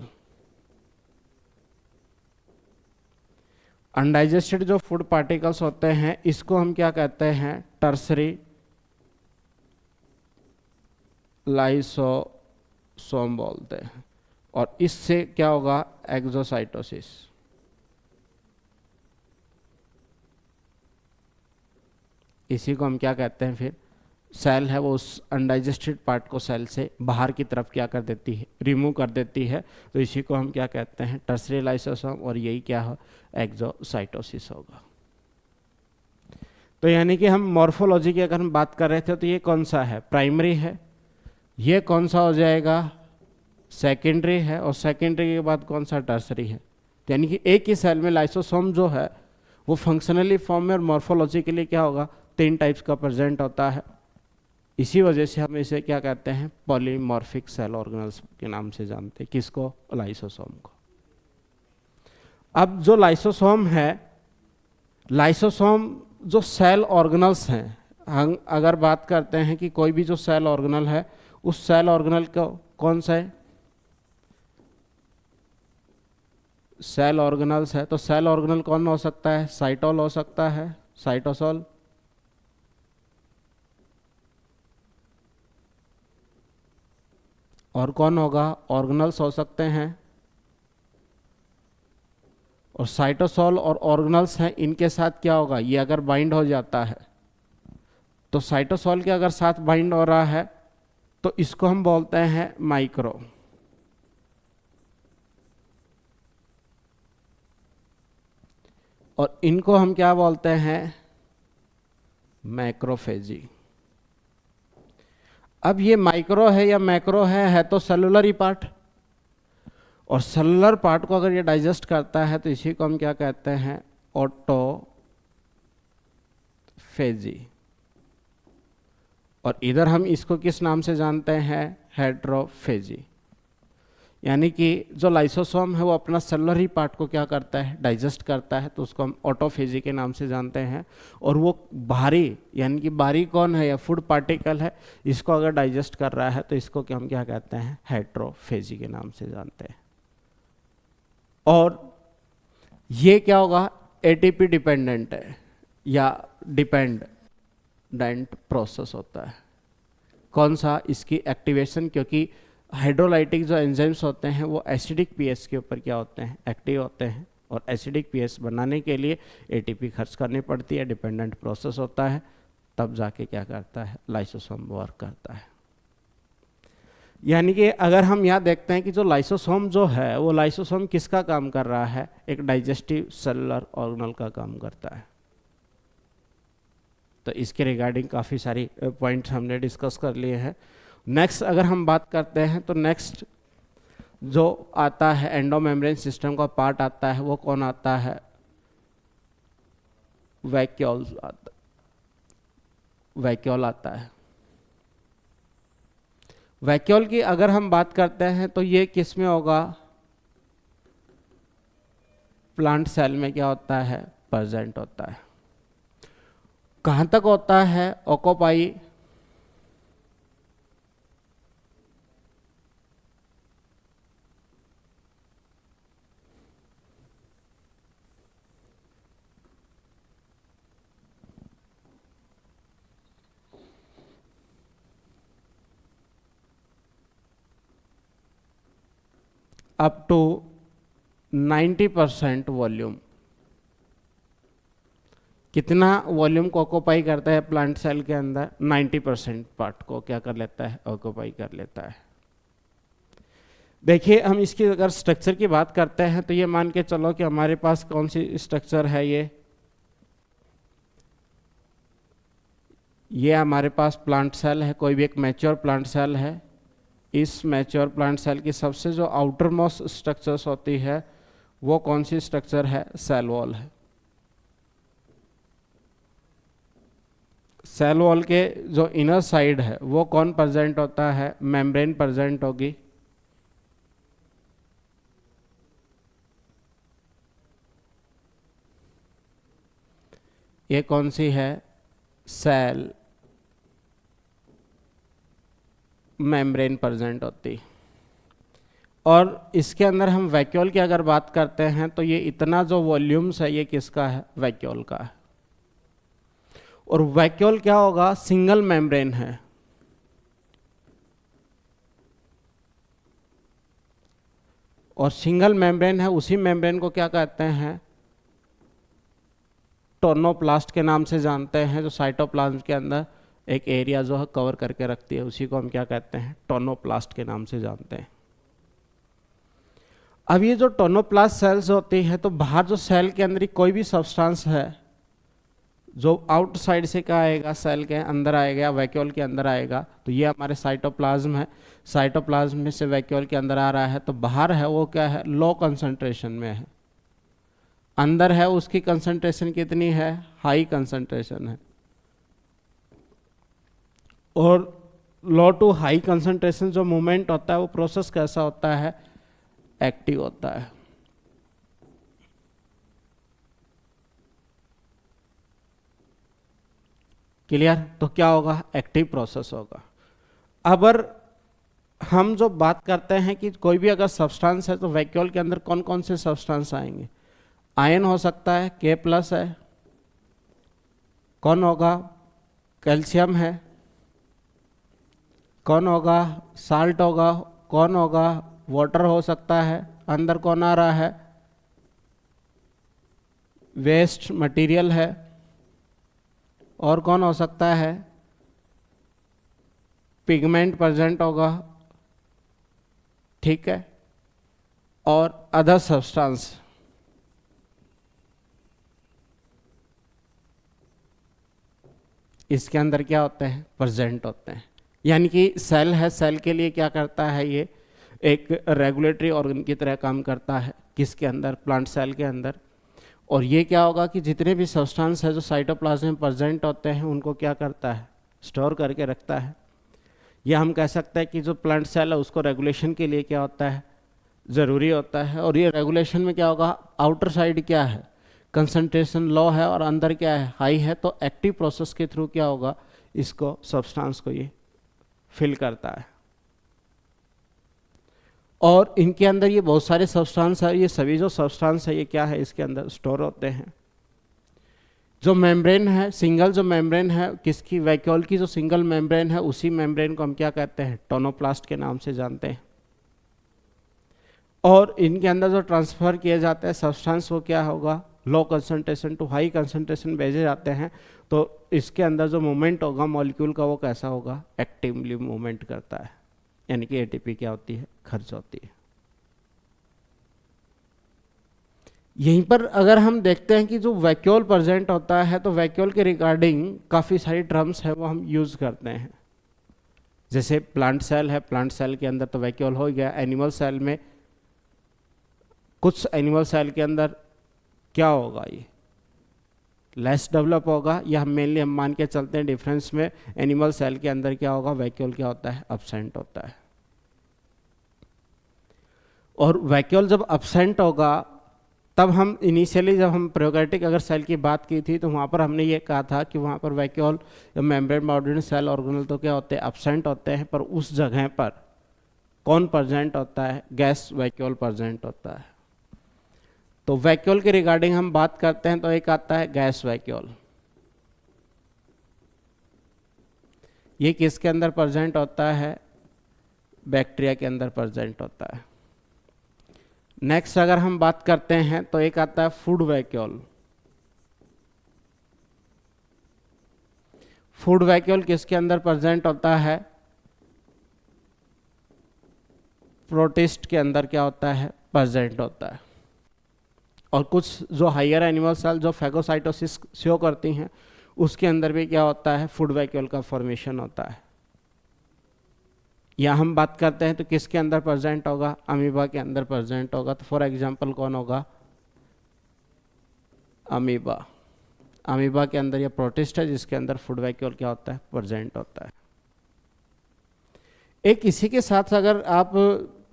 अनडाइजेस्टेड जो फूड पार्टिकल्स होते हैं इसको हम क्या कहते हैं, टर्सरी लाइसोसोम बोलते हैं। और इससे क्या होगा, एक्सोसाइटोसिस। इसी को हम क्या कहते हैं, फिर सेल है वो उस अनडाइजेस्टेड पार्ट को सेल से बाहर की तरफ क्या कर देती है, रिमूव कर देती है। तो इसी को हम क्या कहते हैं, टर्सरी लाइसोसोम, और यही क्या हो, एक्सोसाइटोसिस होगा। तो यानी कि हम मॉर्फोलॉजी की अगर हम बात कर रहे थे तो ये कौन सा है, प्राइमरी है, ये कौन सा हो जाएगा, सेकेंडरी है, और सेकेंडरी के बाद कौन सा, टर्सरी है। तो यानी कि एक ही सेल में लाइसोसोम जो है वो फंक्शनली फॉर्म में और मॉर्फोलॉजी के लिए क्या होगा, 3 टाइप्स का प्रेजेंट होता है। इसी वजह से हम इसे क्या कहते हैं, पॉलीमॉर्फिक सेल ऑर्गेनल्स के नाम से जानते हैं, किसको, लाइसोसोम को। अब जो लाइसोसोम है, लाइसोसोम जो सेल ऑर्गेनल्स हैं, हम अगर बात करते हैं कि कोई भी जो सेल ऑर्गेनल है उस सेल ऑर्गेनल को कौन सा है, सेल ऑर्गेनल्स है, तो सेल ऑर्गेनल कौन हो सकता है, साइटोल हो सकता है, साइटोसोल, और कौन होगा, ऑर्गेनल्स हो सकते हैं। और साइटोसोल और ऑर्गेनल्स हैं, इनके साथ क्या होगा, ये अगर बाइंड हो जाता है तो साइटोसोल के अगर साथ बाइंड हो रहा है तो इसको हम बोलते हैं माइक्रो, और इनको हम क्या बोलते हैं, मैक्रोफेजी। अब ये माइक्रो है या मैक्रो है तो सेलुलर ही पार्ट, और सेलुलर पार्ट को अगर ये डाइजेस्ट करता है तो इसी को हम क्या कहते हैं, ऑटोफेजी। और इधर हम इसको किस नाम से जानते हैं, हेट्रोफेजी। यानी कि जो लाइसोसोम है वो अपना सेलुलर ही पार्ट को क्या करता है, डाइजेस्ट करता है, तो उसको हम ऑटोफेजी के नाम से जानते हैं। और वो बाहरी, यानी कि बाहरी कौन है, या फूड पार्टिकल है, इसको अगर डाइजेस्ट कर रहा है तो इसको हम क्या कहते हैं, हेट्रोफेजी के नाम से जानते हैं। और ये क्या होगा, एटीपी डिपेंडेंट है या डिपेंडेंट प्रोसेस होता है। कौन सा, इसकी एक्टिवेशन, क्योंकि हाइड्रोलाइटिक जो एंजाइम्स होते हैं वो एसिडिक पीएच के ऊपर क्या होते हैं, एक्टिव होते हैं, और एसिडिक पीएच बनाने के लिए एटीपी खर्च करनी पड़ती है, डिपेंडेंट प्रोसेस होता है, तब जाके क्या करता है, लाइसोसोम वर्क करता है। यानी कि अगर हम यहाँ देखते हैं कि जो लाइसोसोम जो है वो लाइसोसोम किसका काम कर रहा है, एक डाइजेस्टिव सेलुलर ऑर्गेनल का काम करता है। तो इसके रिगार्डिंग काफ़ी सारी पॉइंट्स हमने डिस्कस कर लिए हैं। नेक्स्ट अगर हम बात करते हैं तो नेक्स्ट जो आता है एंडोमेम्ब्रेन सिस्टम का पार्ट आता है, वो कौन आता है, वैक्यूल आता है। वैक्यूल की अगर हम बात करते हैं तो ये किस में होगा, प्लांट सेल में क्या होता है, प्रेजेंट होता है। कहाँ तक होता है ऑक्यूपाई, अप टू 90% वॉल्यूम। कितना वॉल्यूम को ऑक्यूपाई करता है प्लांट सेल के अंदर, 90% पार्ट को क्या कर लेता है, ऑक्यूपाई कर लेता है। देखिए हम इसकी अगर स्ट्रक्चर की बात करते हैं तो ये मान के चलो कि हमारे पास कौन सी स्ट्रक्चर है, ये हमारे पास प्लांट सेल है, कोई भी एक मैच्योर प्लांट सेल है। इस मैच्योर प्लांट सेल की सबसे जो आउटर मोस्ट स्ट्रक्चर्स होती है वो कौन सी स्ट्रक्चर है, सेल वॉल है। सेल वॉल के जो इनर साइड है वो कौन प्रेजेंट होता है, मेम्ब्रेन प्रेजेंट होगी। ये कौन सी है, सेल मेम्ब्रेन प्रेजेंट होती। और इसके अंदर हम वैक्यूल की अगर बात करते हैं तो ये इतना जो वॉल्यूम्स है ये किसका है, वैक्यूल का है। और वैक्यूल क्या होगा, सिंगल मेम्ब्रेन है। और सिंगल मेम्ब्रेन है, उसी मेम्ब्रेन को क्या कहते हैं, टोर्नोप्लास्ट के नाम से जानते हैं। जो साइटोप्लाज्म के अंदर एक एरिया जो है कवर करके रखती है उसी को हम क्या कहते हैं, टोर्नोप्लास्ट के नाम से जानते हैं। अब ये जो टोर्नोप्लास्ट सेल्स होती है तो बाहर जो सेल के अंदर कोई भी सब्सटेंस है जो आउटसाइड से क्या आएगा, सेल के अंदर आएगा, वैक्यूल के अंदर आएगा, तो ये हमारे साइटोप्लाज्म है। साइटोप्लाज्म में से वैक्यूल के अंदर आ रहा है तो बाहर है वो क्या है, लो कंसंट्रेशन में है। अंदर है उसकी कंसंट्रेशन कितनी है, हाई कंसंट्रेशन है। और लो टू हाई कंसंट्रेशन जो मूवमेंट होता है वो प्रोसेस कैसा होता है, एक्टिव होता है। क्लियर, तो क्या होगा, एक्टिव प्रोसेस होगा। अगर हम जो बात करते हैं कि कोई भी अगर सब्सटेंस है तो वैक्यूल के अंदर कौन कौन से सब्सटेंस आएंगे, आयन हो सकता है, K+ है, कौन होगा, कैल्शियम है, कौन होगा, साल्ट होगा, कौन होगा, वाटर हो सकता है। अंदर कौन आ रहा है, वेस्ट मटेरियल है। और कौन हो सकता है, पिगमेंट प्रेजेंट होगा, ठीक है। और अदर सब्सटेंस, इसके अंदर क्या होते हैं, प्रेजेंट होते हैं। यानी कि सेल है, सेल के लिए क्या करता है, ये एक रेगुलेटरी ऑर्गन की तरह काम करता है। किसके अंदर, प्लांट सेल के अंदर। और ये क्या होगा कि जितने भी सब्सटेंस है जो साइटोप्लाज्म में प्रेजेंट होते हैं उनको क्या करता है, स्टोर करके रखता है। या हम कह सकते हैं कि जो प्लांट सेल है उसको रेगुलेशन के लिए क्या होता है, ज़रूरी होता है। और ये रेगुलेशन में क्या होगा, आउटर साइड क्या है, कंसंट्रेशन लो है और अंदर क्या है, हाई है। तो एक्टिव प्रोसेस के थ्रू क्या होगा, इसको सब्सटेंस को ये फिल करता है। और इनके अंदर ये बहुत सारे सब्सटेंस है, ये सभी जो सब्सटेंस है ये क्या है, इसके अंदर स्टोर होते हैं। जो मेम्ब्रेन है, सिंगल जो मेम्ब्रेन है किसकी, वैक्यूल की जो सिंगल मेम्ब्रेन है, उसी मेम्ब्रेन को हम क्या कहते हैं, टोर्नोप्लास्ट के नाम से जानते हैं। और इनके अंदर जो ट्रांसफ़र किए जाते हैं सब्सटेंस वो क्या होगा, low concentration to high concentration भेजे जाते हैं। तो इसके अंदर जो मूवमेंट होगा मॉलिक्यूल का वो कैसा होगा, एक्टिवली मूवमेंट करता है। यानी कि एटीपी क्या होती है, खर्च होती है। यहीं पर अगर हम देखते हैं कि जो वैक्यूल प्रेजेंट होता है तो वैक्यूल के रिगार्डिंग काफ़ी सारी टर्म्स है वो हम यूज़ करते हैं। जैसे प्लांट सेल है, प्लांट सेल के अंदर तो वैक्यूल हो गया। एनिमल सेल में, कुछ एनिमल सेल के अंदर क्या होगा, ये लेस डेवलप होगा। या हम मेनली हम मान के चलते हैं डिफरेंस में, एनिमल सेल के अंदर क्या होगा, वैक्यूल क्या होता है, अब्सेंट होता है। और वैक्यूल जब अब्सेंट होगा तब हम इनिशियली जब हम प्रोकैरियोटिक अगर सेल की बात की थी तो वहाँ पर हमने ये कहा था कि वहाँ पर वैक्यूल या मेम्ब्रेन बाउंडेड सेल ऑर्गेनेल तो क्या होते हैं, एब्सेंट होते हैं, पर उस जगह पर कौन प्रेजेंट होता है, गैस वैक्यूल प्रेजेंट होता है। तो वैक्यूल के रिगार्डिंग हम बात करते हैं तो एक आता है गैस वैक्यूल। ये किसके अंदर प्रेजेंट होता है, बैक्टीरिया के अंदर प्रेजेंट होता है। नेक्स्ट अगर हम बात करते हैं तो एक आता है फूड वैक्यूल। फूड वैक्यूल किसके अंदर प्रेजेंट होता है, प्रोटिस्ट के अंदर क्या होता है, प्रेजेंट होता है। और कुछ जो हायर एनिमल सेल जो फैगोसाइटोसिस शो करती हैं उसके अंदर भी क्या होता है, फूड वैक्यूल का फॉर्मेशन होता है। या हम बात करते हैं तो किसके अंदर प्रेजेंट होगा, अमीबा के अंदर प्रेजेंट होगा। तो फॉर एग्जांपल कौन होगा, अमीबा। अमीबा के अंदर यह प्रोटिस्ट है जिसके अंदर फूड वैक्यूल क्या होता है, प्रेजेंट होता है। एक इसी के साथ अगर आप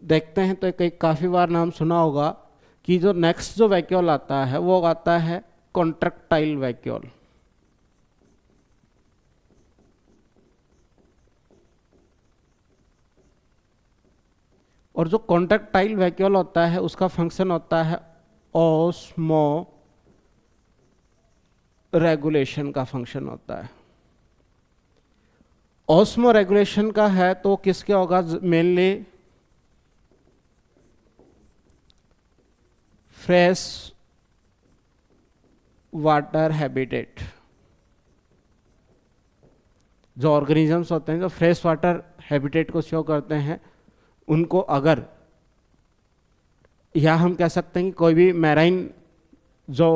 देखते हैं तो एक काफ़ी बार नाम सुना होगा कि जो नेक्स्ट जो वैक्यूल आता है वो आता है कॉन्ट्रैक्टाइल वैक्यूल। और जो कॉन्ट्रैक्टाइल वैक्यूल होता है उसका फंक्शन होता है ऑस्मो रेगुलेशन का फंक्शन होता है। ऑस्मो रेगुलेशन का है तो किसके होगा, मेनली फ्रेश वाटर हैबिटेट। जो ऑर्गेनिजम्स होते हैं जो फ्रेश वाटर हैबिटेट को शो करते हैं उनको अगर, या हम कह सकते हैं कि कोई भी मैराइन जो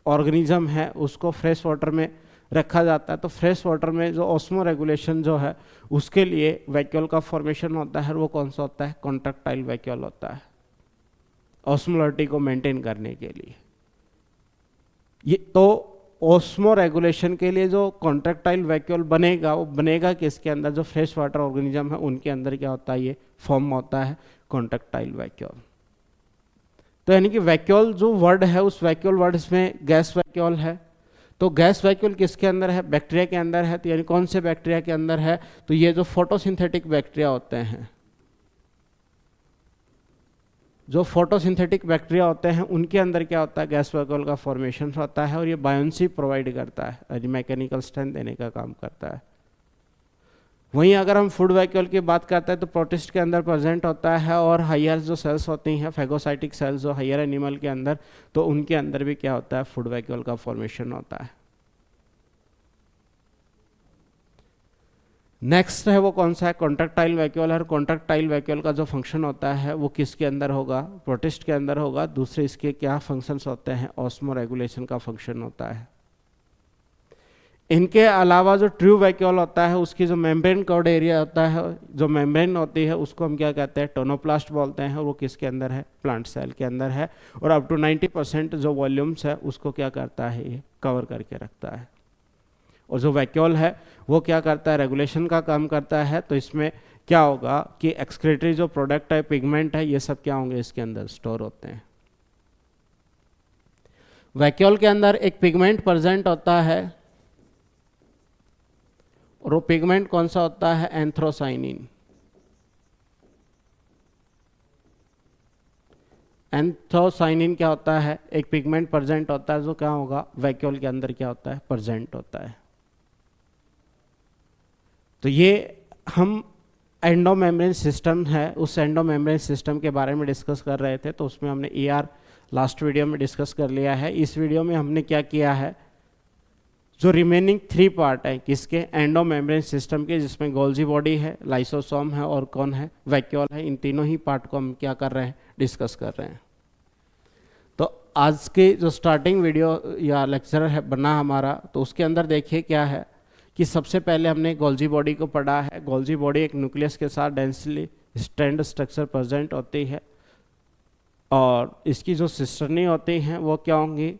ऑर्गेनिज्म है उसको फ्रेश वाटर में रखा जाता है, तो फ्रेश वाटर में जो ऑस्मो रेगुलेशन जो है उसके लिए वैक्यूल का फॉर्मेशन होता है। वो कौन सा होता है, कॉन्ट्रैक्टाइल वैक्यूल होता है, ऑस्मोलरिटी को मेंटेन करने के लिए। ये तो ऑस्मो रेगुलेशन के लिए जो कॉन्ट्रैक्टाइल वैक्यूल बनेगा वो बनेगा किसके अंदर, जो फ्रेश वाटर ऑर्गेनिज्म है उनके अंदर क्या होता है, ये फॉर्म होता है कॉन्ट्रैक्टाइल वैक्यूल। तो यानी कि वैक्यूल जो वर्ड है उस वैक्यूल वर्ड में गैस वैक्यूल है। तो गैस वैक्यूल किसके अंदर है, बैक्टीरिया के अंदर है। तो यानी कौन से बैक्टीरिया के अंदर है, तो ये जो फोटोसिंथेटिक बैक्टीरिया होते हैं, जो फोटोसिंथेटिक बैक्टीरिया होते हैं उनके अंदर क्या होता है, गैस वैक्यूल का फॉर्मेशन होता है। और ये बायोन्सी प्रोवाइड करता है, मैकेनिकल स्ट्रेंथ देने का काम करता है। वहीं अगर हम फूड वैक्यूल की बात करते हैं तो प्रोटिस्ट के अंदर प्रेजेंट होता है। और हायर जो सेल्स होती हैं, फैगोसाइटिक सेल्स जो हायर एनिमल के अंदर, तो उनके अंदर भी क्या होता है, फूड वैक्यूल का फॉर्मेशन होता है। नेक्स्ट है वो कौन सा है, कॉन्ट्रैक्टाइल वैक्यूल। और कॉन्ट्रैक्टाइल वैक्यूल का जो फंक्शन होता है वो किसके अंदर होगा, प्रोटिस्ट के अंदर होगा। दूसरे इसके क्या फंक्शंस होते हैं, ऑस्मो रेगुलेशन का फंक्शन होता है। इनके अलावा जो ट्रू वैक्यूल होता है उसकी जो मेम्ब्रेन कवर्ड एरिया होता है, जो मेम्ब्रेन होती है उसको हम क्या कहते हैं, टोनोप्लास्ट बोलते हैं। और वो किसके अंदर है, प्लांट सेल के अंदर है। और अप टू 90% जो वॉल्यूम्स है उसको क्या करता है, ये कवर करके रखता है। और जो वैक्यूल है वो क्या करता है, रेगुलेशन का काम करता है। तो इसमें क्या होगा कि एक्सक्रीटरी जो प्रोडक्ट है, पिगमेंट है, ये सब क्या होंगे, इसके अंदर स्टोर होते हैं। वैक्यूल के अंदर एक पिगमेंट प्रेजेंट होता है और वो पिगमेंट कौन सा होता है, एंथ्रोसाइनिन। एंथ्रोसाइनिन क्या होता है, एक पिगमेंट प्रेजेंट होता है जो क्या होगा, वैक्यूल के अंदर क्या होता है, प्रेजेंट होता है। तो ये हम एंडोमेम्ब्रेन सिस्टम है, उस एंडोमेम्ब्रेन सिस्टम के बारे में डिस्कस कर रहे थे। तो उसमें हमने ER लास्ट वीडियो में डिस्कस कर लिया है। इस वीडियो में हमने क्या किया है, जो रिमेनिंग 3 पार्ट है किसके, एंडोमेम्ब्रेन सिस्टम के, जिसमें गोल्जी बॉडी है, लाइसोसोम है और कौन है, वैक्यूल है। इन तीनों ही पार्ट को हम क्या कर रहे हैं, डिस्कस कर रहे हैं। तो आज के जो स्टार्टिंग वीडियो या लेक्चर है बना हमारा, तो उसके अंदर देखिए क्या है कि सबसे पहले हमने गोल्जी बॉडी को पढ़ा है। गोल्जी बॉडी एक न्यूक्लियस के साथ डेंसली स्ट्रैंड स्ट्रक्चर प्रेजेंट होती है। और इसकी जो सिस्टरनी होती हैं वो क्या होंगी,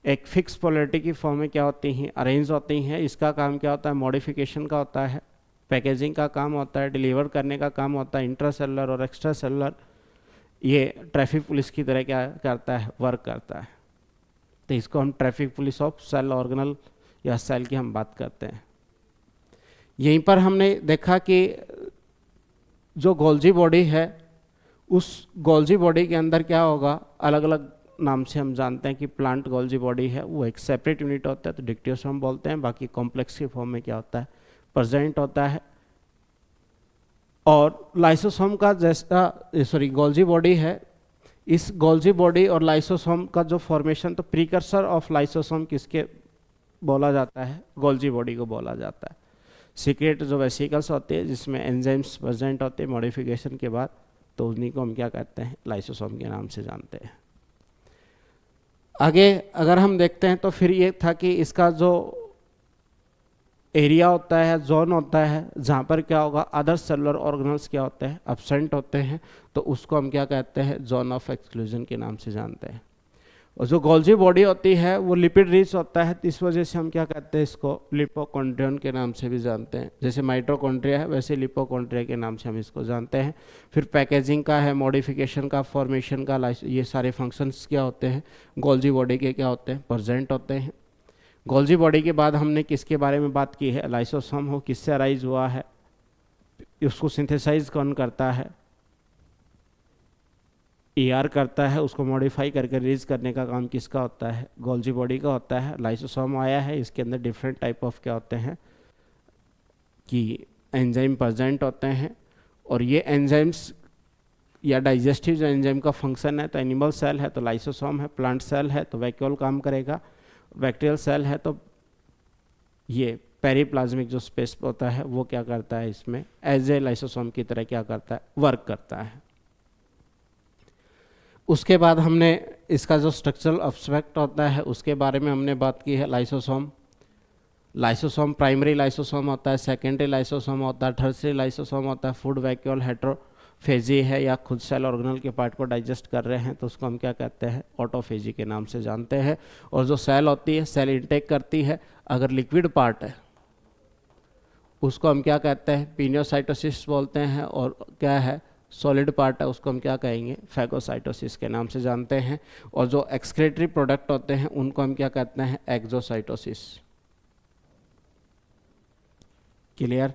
एक फिक्स पोलैरिटी की फॉर्म में क्या होती हैं, अरेंज होती हैं। इसका काम क्या होता है, मॉडिफिकेशन का होता है, पैकेजिंग का काम होता है, डिलीवर करने का काम होता है, इंट्रा सेलुलर और एक्स्ट्रा सेलुलर ये ट्रैफिक पुलिस की तरह क्या करता है, वर्क करता है। तो इसको हम traffic police of cell organelle या सेल की हम बात करते हैं। यहीं पर हमने देखा कि जो गोल्जी बॉडी है, उस गोल्जी बॉडी के अंदर क्या होगा, अलग अलग नाम से हम जानते हैं कि प्लांट गोल्जी बॉडी है वो एक सेपरेट यूनिट होता है तो डिक्टियोसोम बोलते हैं, बाकी कॉम्प्लेक्स के फॉर्म में क्या होता है, प्रेजेंट होता है। और लाइसोसोम का जैसा गोल्जी बॉडी है, इस गोल्जी बॉडी और लाइसोसोम का जो फॉर्मेशन, तो प्रीकर्सर ऑफ लाइसोसोम किसके बोला जाता है, गोल्जी बॉडी को बोला जाता है। सीक्रेट जो वेसिकल्स होते हैं जिसमें एंजाइम्स प्रेजेंट होते हैं मॉडिफिकेशन के बाद, तो उन्हीं को हम क्या कहते हैं, लाइसोसोम के नाम से जानते हैं। आगे अगर हम देखते हैं तो फिर ये था कि इसका जो एरिया होता है, जोन होता है, जहाँ पर क्या होगा अदर सेलुलर ऑर्गेनल्स क्या होते हैं, एब्सेंट होते हैं, तो उसको हम क्या कहते हैं, जोन ऑफ एक्सक्लूजन के नाम से जानते हैं। और जो गोल्जी बॉडी होती है वो लिपिड रिच होता है, तो इस वजह से हम क्या कहते हैं, इसको लिपोकॉन्ड्रियन के नाम से भी जानते हैं। जैसे माइटोकॉन्ड्रिया है वैसे लिपोकॉन्ड्रिया के नाम से हम इसको जानते हैं। फिर पैकेजिंग का है, मॉडिफिकेशन का, फॉर्मेशन का, ये सारे फंक्शंस क्या होते हैं, गोल्जी बॉडी के क्या होते हैं, प्रेजेंट होते हैं। गोल्जी बॉडी के बाद हमने किसके बारे में बात की है, लाइसोसोम हो, किससे अराइज हुआ है, उसको सिंथेसाइज कौन करता है, ER करता है, उसको मॉडिफाई करके रिलीज करने का काम किसका होता है, गोल्जी बॉडी का होता है। लाइसोसोम आया है, इसके अंदर डिफरेंट टाइप ऑफ क्या होते हैं कि एंजाइम प्रेजेंट होते हैं, और ये एंजाइम्स या डाइजेस्टिव जो एंजाइम का फंक्शन है, तो एनिमल सेल है तो लाइसोसोम है, प्लांट सेल है तो वैक्यूल काम करेगा, बैक्टीरियल सेल है तो ये पेरिप्लाज्मिक जो स्पेस होता है वो क्या करता है, इसमें एज ए लाइसोसोम की तरह क्या करता है, वर्क करता है। उसके बाद हमने इसका जो स्ट्रक्चरल एस्पेक्ट होता है उसके बारे में हमने बात की है। लाइसोसोम प्राइमरी लाइसोसोम होता है, सेकेंडरी लाइसोसोम होता है, टर्शियरी लाइसोसोम होता है, फूड वैक्यूल हेट्रोफेजी है या खुद सेल ऑर्गेनल के पार्ट को डाइजेस्ट कर रहे हैं तो उसको हम क्या कहते हैं, ऑटोफेजी के नाम से जानते हैं। और जो सेल होती है, सेल इंटेक करती है, अगर लिक्विड पार्ट है उसको हम क्या कहते हैं, पिनियोसाइटोसिस बोलते हैं, और क्या है सॉलिड पार्ट है उसको हम क्या कहेंगे, फैगोसाइटोसिस के नाम से जानते हैं। और जो एक्सक्रेटरी प्रोडक्ट होते हैं उनको हम क्या कहते हैं, एक्सोसाइटोसिस। क्लियर।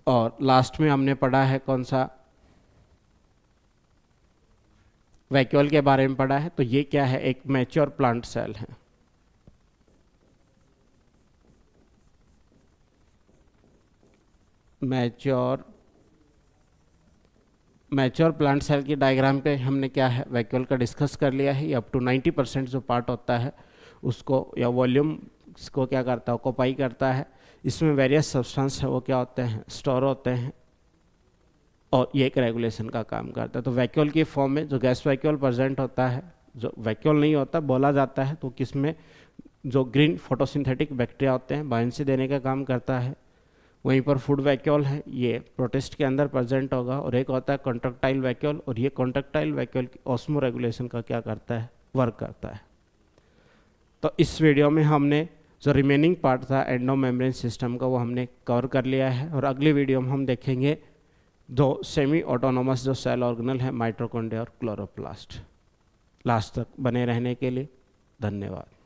और लास्ट में हमने पढ़ा है कौन सा, वैक्यूल के बारे में पढ़ा है। तो ये क्या है, एक मैच्योर प्लांट सेल है। मैच्योर प्लांट सेल की डायग्राम पे हमने क्या है, वैक्यूल का डिस्कस कर लिया है। अप टू 90% जो पार्ट होता है उसको या वॉल्यूम को क्या करता है, ऑक्यूपाई करता है। इसमें वेरियस सब्सटेंस है वो क्या होते हैं, स्टोर होते हैं, और ये एक रेगुलेशन का काम करता है। तो वैक्यूल की फॉर्म में जो गैस वैक्यूल प्रेजेंट होता है, जो वैक्यूल नहीं होता बोला जाता है, तो किसमें जो ग्रीन फोटोसिंथेटिक बैक्टीरिया होते हैं बायोन्सी देने का काम करता है। वहीं पर फूड वैक्यूल है, ये प्रोटिस्ट के अंदर प्रेजेंट होगा। और एक होता है कॉन्ट्रैक्टाइल वैक्यूल, और ये कॉन्ट्रैक्टाइल वैक्यूल ऑस्मो रेगुलेशन का क्या करता है, वर्क करता है। तो इस वीडियो में हमने जो रिमेनिंग पार्ट था एंडो मेम्ब्रेन सिस्टम का वो हमने कवर कर लिया है। और अगली वीडियो में हम देखेंगे दो सेमी ऑटोनोमस जो सेल ऑर्गेनल है, माइटोकॉन्ड्रिया और क्लोरोप्लास्ट। लास्ट तक बने रहने के लिए धन्यवाद।